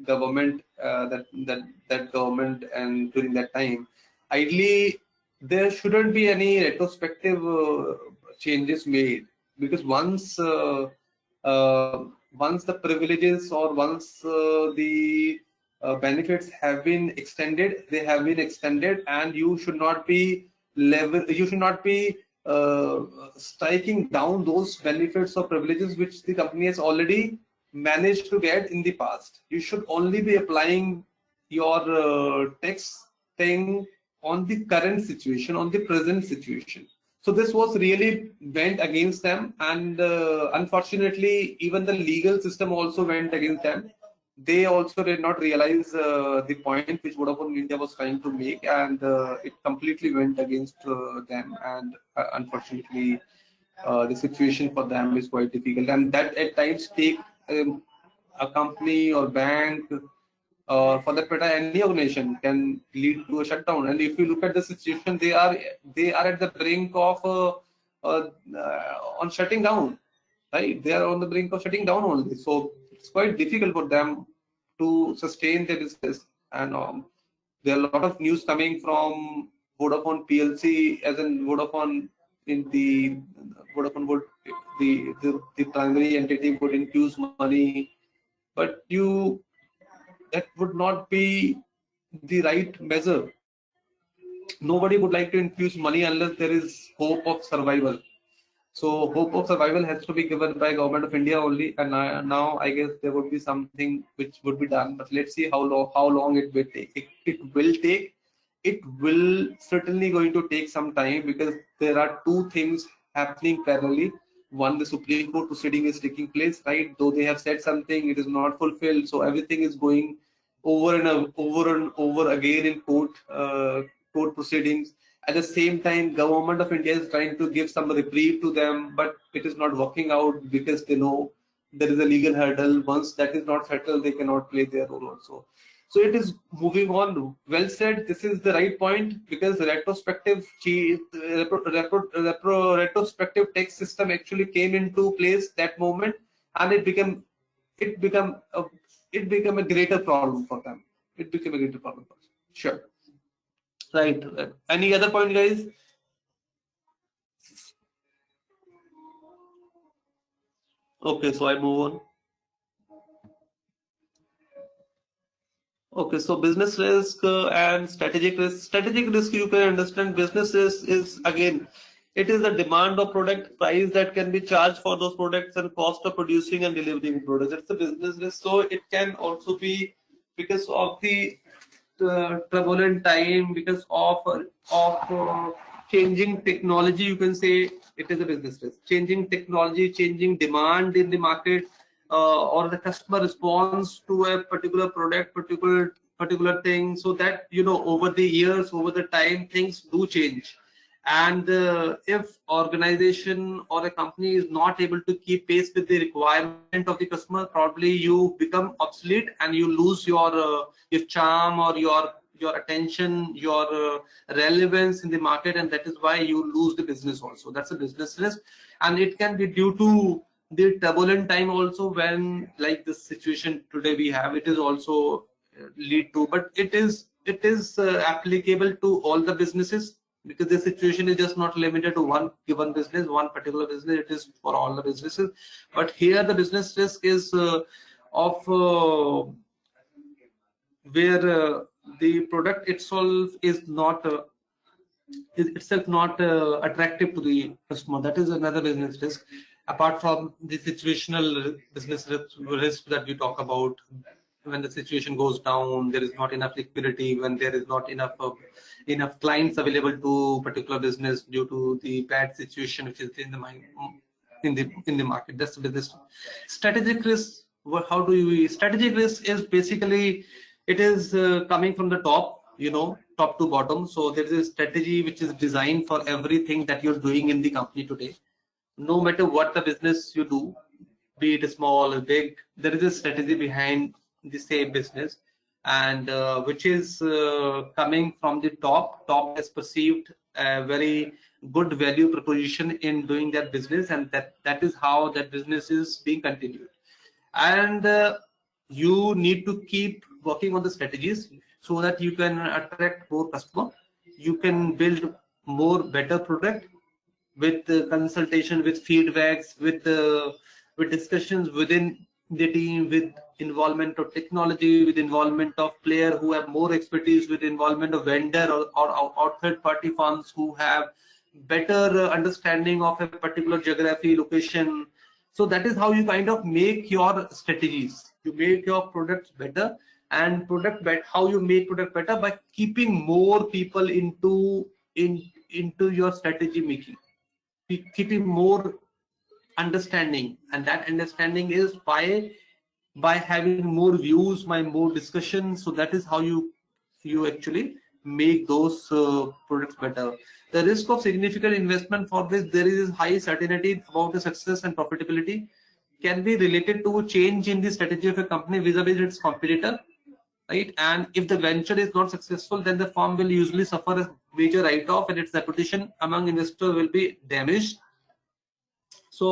government, that government, and during that time, ideally there shouldn't be any retrospective changes made, because once the privileges or once the benefits have been extended, they have been extended, and you should not be striking down those benefits or privileges which the company has already managed to get in the past. You should only be applying your tax thing on the current situation, on the present situation. So this was really went against them, and unfortunately even the legal system also went against them. They also did not realize the point which Vodafone India was trying to make, and it completely went against them, and unfortunately the situation for them is quite difficult, and that at times take a company or bank, for that matter any organization, can lead to a shutdown. And if you look at the situation, they are at the brink of on shutting down, right? They are on the brink of shutting down only. So it's quite difficult for them to sustain their business. And there are a lot of news coming from Vodafone PLC, as in Vodafone in the Vodafone would the primary entity would infuse money, but that would not be the right measure. Nobody would like to infuse money unless there is hope of survival. So hope of survival has to be given by Government of India only, and now I guess there would be something which would be done. But let's see how long it will take. It will take. It will certainly going to take some time, because there are two things happening parallelly. One, the Supreme Court proceeding is taking place, right? Though they have said something, it is not fulfilled. So everything is going over and over again in court proceedings. At the same time, Government of India is trying to give some reprieve to them, but it is not working out because they know there is a legal hurdle. Once that is not settled, they cannot play their role also. So it is moving on. Well said. This is the right point, because retrospective tax system actually came into place that moment, and it became a greater problem for them. It became a greater problem for them. Sure. Right. Any other point, guys? Okay, so I move on. Okay, so business risk and strategic risk. Strategic risk, you can understand. Business risk is, again, it is the demand of product, price that can be charged for those products, and cost of producing and delivering products. It's a business risk. So it can also be because of the turbulent time, because of changing technology. You can say it is a business risk. Changing technology, changing demand in the market, or the customer response to a particular product, particular thing. So that, over the years, over the time, things do change. And if organization or a company is not able to keep pace with the requirement of the customer, probably you become obsolete and you lose your charm, or your attention, your relevance in the market, and that is why you lose the business also. That's a business risk, and it can be due to the turbulent time also, when like this situation today we have. It is also lead to, but it is applicable to all the businesses, because the situation is just not limited to one given business, one particular business. It is for all the businesses. But here the business risk is where the product itself is not attractive to the customer. That is another business risk, apart from the situational business risk that we talk about. When the situation goes down, there is not enough liquidity, when there is not enough clients available to particular business due to the bad situation which is in the market. That's the business. Strategic risk. How do you? Strategic risk is basically, it is coming from the top, top to bottom. So there is a strategy which is designed for everything that you're doing in the company today. No matter what the business you do, be it small or big, there is a strategy behind the same business, and which is coming from the top. Top has perceived a very good value proposition in doing that business, and that is how that business is being continued. And you need to keep working on the strategies so that you can attract more customer. You can build more better product with consultation, with feedbacks, with discussions within the team, with involvement of technology, with involvement of player who have more expertise, with involvement of vendor or third-party firms who have better understanding of a particular geography, location. So that is how you kind of make your strategies. You make your products better, and how you make product better by keeping more people into your strategy making, keeping more understanding, and that understanding is by having more views, by more discussion. So that is how you actually make those products better. The risk of significant investment for this, there is high certainty about the success and profitability, can be related to change in the strategy of a company vis-a-vis its competitor, right? And if the venture is not successful, then the firm will usually suffer a major write-off, and its reputation among investors will be damaged. So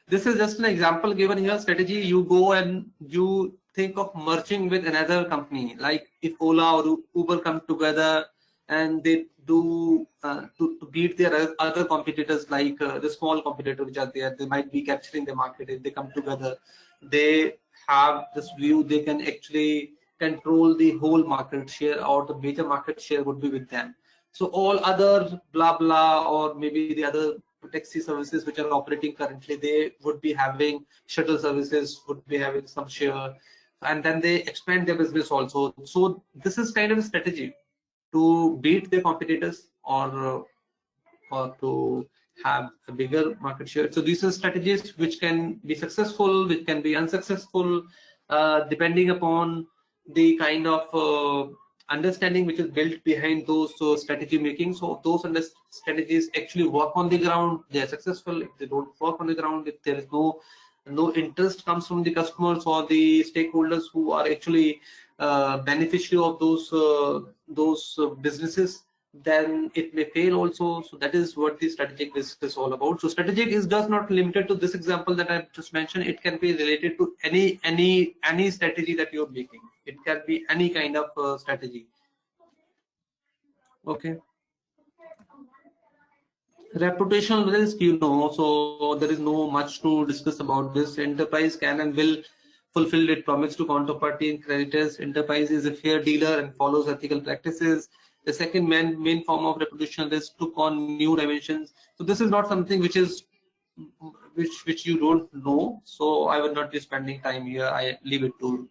this is just an example given here. Strategy: you go and you think of merging with another company, like if Ola or Uber come together and they do to beat their other competitors, like the small competitors which are there. They might be capturing the market. If they come together, they have this view, they can actually control the whole market share, or the major market share would be with them. So all other blah blah, or maybe the other taxi services which are operating currently, they would be having shuttle services, would be having some share, and then they expand their business also. So this is kind of a strategy to beat their competitors, or to have a bigger market share. So these are strategies which can be successful, which can be unsuccessful, depending upon the kind of understanding which is built behind those strategy making. So those strategies actually work on the ground, they are successful. If they don't work on the ground, if there is no interest comes from the customers or the stakeholders who are actually beneficiary of those businesses, then it may fail also. So that is what the strategic risk is all about. So strategic is does not limited to this example that I just mentioned. It can be related to any strategy that you're making. It can be any kind of strategy. Okay. Reputational risk, so there is no much to discuss about this. Enterprise can and will fulfill its promise to counterparty and creditors. Enterprise is a fair dealer and follows ethical practices. The second main form of reputational risk took on new dimensions. So this is not something which is which you don't know. So I will not be spending time here. I leave it to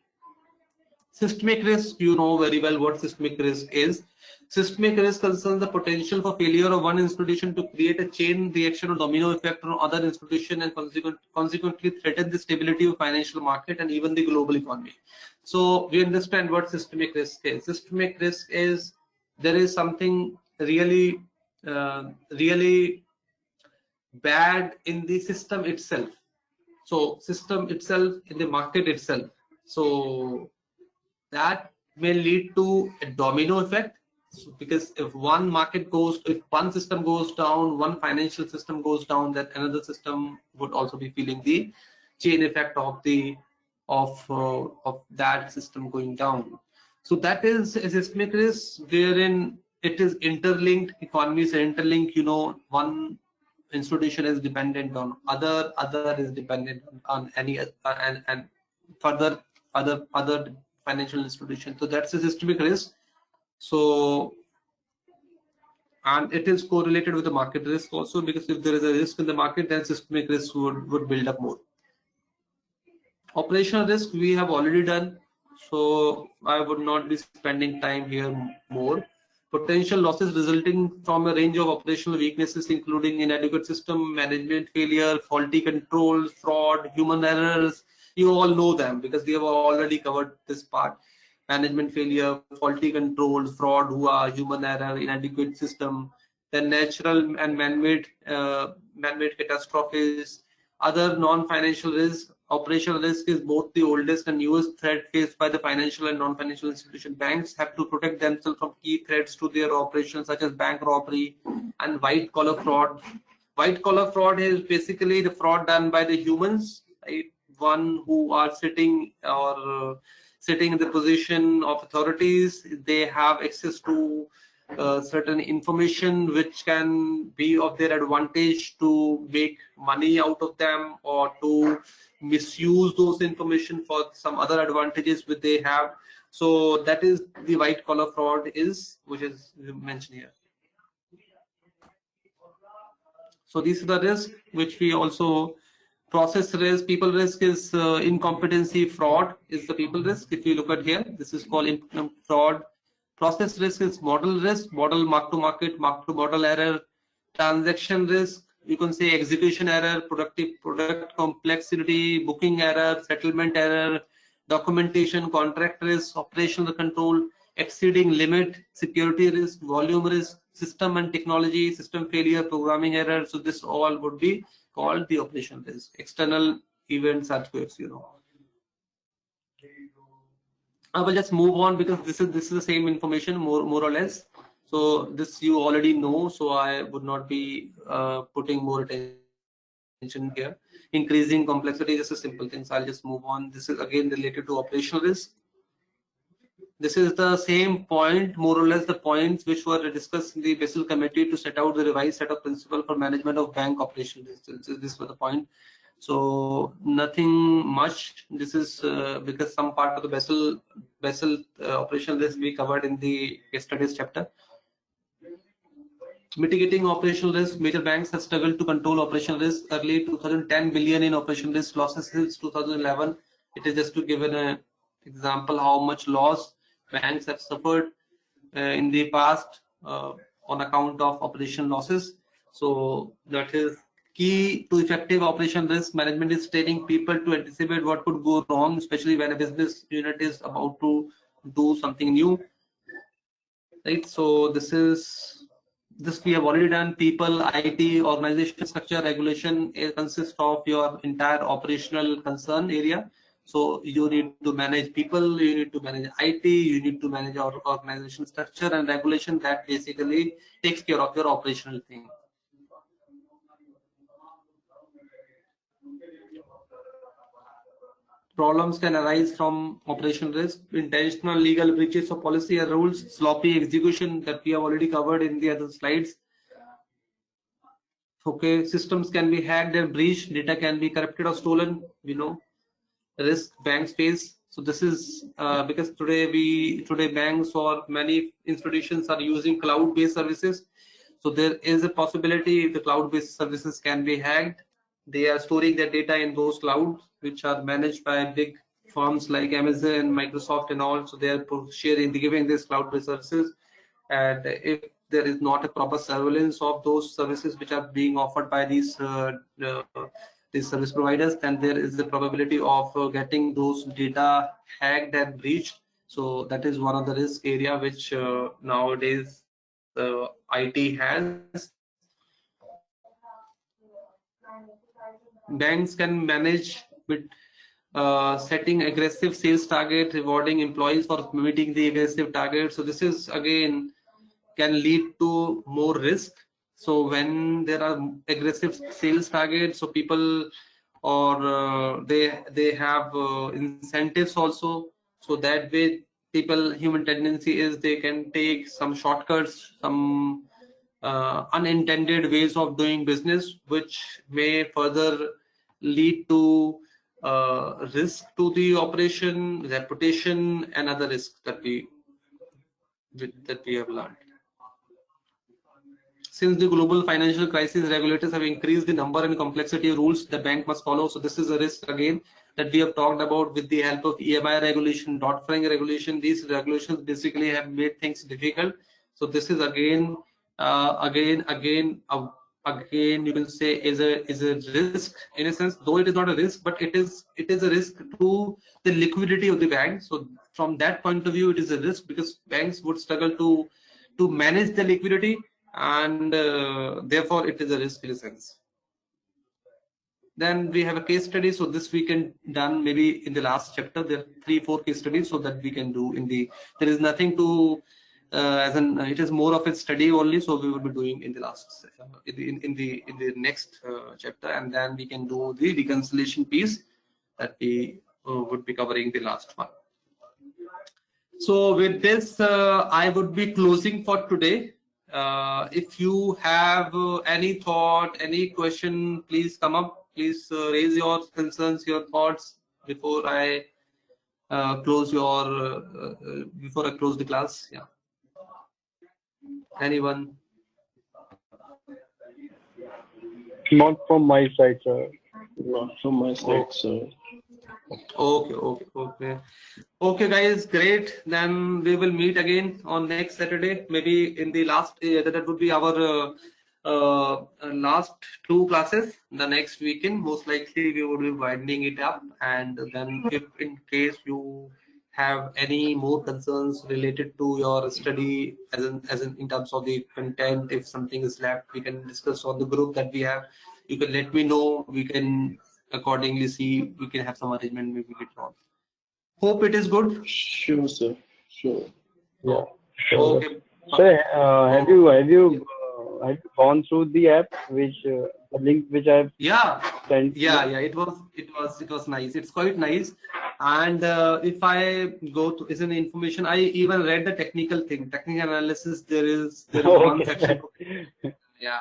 systemic risk. You know very well what systemic risk is. Systemic risk concerns the potential for failure of one institution to create a chain reaction or domino effect on other institution, and consequently threaten the stability of financial market and even the global economy. So we understand what systemic risk is. Systemic risk is there is something really bad in the system itself. So system itself, in the market itself. So that may lead to a domino effect. So because if one system goes down, one financial system goes down, then another system would also be feeling the chain effect of that system going down. So that is a systemic risk wherein it is interlinked. Economies are interlinked. One institution is dependent on other is dependent on any and further other financial institution. So that's a systemic risk. So, and it is correlated with the market risk also, because if there is a risk in the market, then systemic risk would build up more. Operational risk we have already done, so I would not be spending time here more. Potential losses resulting from a range of operational weaknesses, including inadequate system management, failure, faulty controls, fraud, human errors. You all know them because we have already covered this part. Management failure, faulty controls, fraud, human error, inadequate system, then natural and man-made catastrophes. Other non-financial risk. Operational risk is both the oldest and newest threat faced by the financial and non-financial institution. Banks have to protect themselves from key threats to their operations, such as bank robbery and white-collar fraud. White-collar fraud is basically the fraud done by the humans, right? One who are sitting in the position of authorities. They have access to certain information which can be of their advantage to make money out of them, or to misuse those information for some other advantages which they have. So that is the white collar fraud which is mentioned here. So these are the risks which we also. Process risk, people risk is incompetency. Fraud is the people risk. If you look at here, this is called fraud. Process risk is model risk, model mark to market, mark to model error. Transaction risk, you can say execution error, product complexity, booking error, settlement error, documentation, contract risk, operational control, exceeding limit, security risk, volume risk, system and technology, system failure, programming error. So this all would be called the operational risk. External events, earthquakes, I will just move on because this is the same information more or less. So this you already know, so I would not be putting more attention mentioned here. Increasing complexity, just a simple thing. So I'll just move on. This is again related to operational risk. This is the same point, more or less the points which were discussed in the Basel Committee to set out the revised set of principles for management of bank operations. This was the point. So nothing much. This is because some part of the Basel operational risk we covered in the yesterday's chapter. Mitigating operational risk. Major banks have struggled to control operational risk. Early 2010 billion in operational risk losses since 2011. It is just to give an example how much loss banks have suffered in the past on account of operational losses. So that is key to effective operational risk management is training people to anticipate what could go wrong, especially when a business unit is about to do something new. Right. So this we have already done. People, IT, organization structure, regulation consists of your entire operational concern area. So you need to manage people, you need to manage IT, you need to manage our organization structure and regulation that basically takes care of your operational thing. Problems can arise from operational risk, intentional legal breaches of policy and rules, sloppy execution that we have already covered in the other slides. Okay, systems can be hacked and breached, data can be corrupted or stolen. We know risk banks face. So this is because today banks or many institutions are using cloud-based services. So there is a possibility the cloud-based services can be hacked. They are storing their data in those clouds, which are managed by big firms like Amazon, Microsoft, and all. So they are giving these cloud-based services. And if there is not a proper surveillance of those services which are being offered by these service providers, then there is the probability of getting those data hacked and breached. So that is one of the risk area which nowadays IT has. Banks can manage with setting aggressive sales target, rewarding employees for meeting the aggressive target. So this is again can lead to more risk. So when there are aggressive sales targets, so people or they have incentives also. So that way human tendency is they can take some shortcuts, some unintended ways of doing business, which may further lead to risk to the operation, reputation, and other risks that we have learned. Since the global financial crisis, regulators have increased the number and complexity of rules the bank must follow. So this is a risk again that we have talked about with the help of EMI regulation, Dodd-Frank regulation. These regulations basically have made things difficult. So this is again you can say is a risk in a sense, though it is not a risk, but it is a risk to the liquidity of the bank. So from that point of view, it is a risk because banks would struggle to manage the liquidity, and therefore it is a risk in a sense. Then we have a case study. So this we can done maybe in the last chapter. There are 3-4 case studies so that we can do in the. There is nothing to it is more of a study only. So we will be doing in the last in the next chapter, and then we can do the reconciliation piece that we would be covering the last one. So with this, I would be closing for today. If you have any thought, any question, please come up. Please raise your concerns, your thoughts before I close the class. Yeah. Anyone? Not from my side, sir. Not from my side, sir. Okay, guys, great. Then we will meet again on next Saturday. Maybe in the last that would be our last 2 classes. The next weekend, most likely we would be widening it up. And then, if in case you have any more concerns related to your study, as in terms of the content, if something is left, we can discuss on the group that we have. You can let me know. We can accordingly see. We can have some arrangement maybe later on. Hope it is good. Sure, sir. Sure. Yeah. Okay. Sir, have you gone through the app which the link which I Yeah, sent you. yeah, it was nice. It's quite nice. And if I go to is an information, I even read the technical analysis. There is one section. Yeah,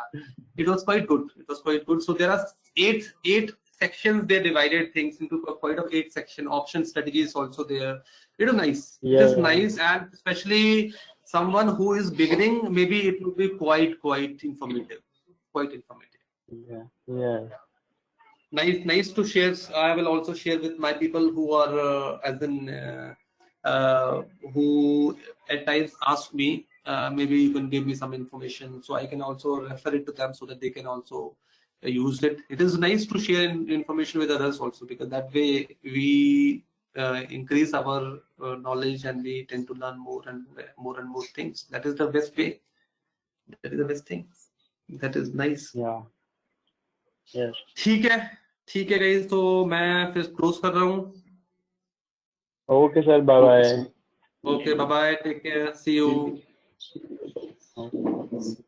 it was quite good. It was quite good. So there are eight sections. They divided things into quite of 8 section. Option strategies also there. It is nice. It is nice, and especially someone who is beginning, maybe it will be quite informative. Quite informative. Yeah. Nice to share. I will also share with my people who are who at times ask me, maybe you can give me some information, so I can also refer it to them so that they can also use it. It is nice to share information with others also, because that way we increase our knowledge, and we tend to learn more and more things. That is the best way. That is the best thing. That is nice. Yeah. Yes. ठीक है guys, तो मैं फिर close कर रहा हूँ. Okay, sir. Bye bye. Okay, bye bye. Take care. See you. Okay.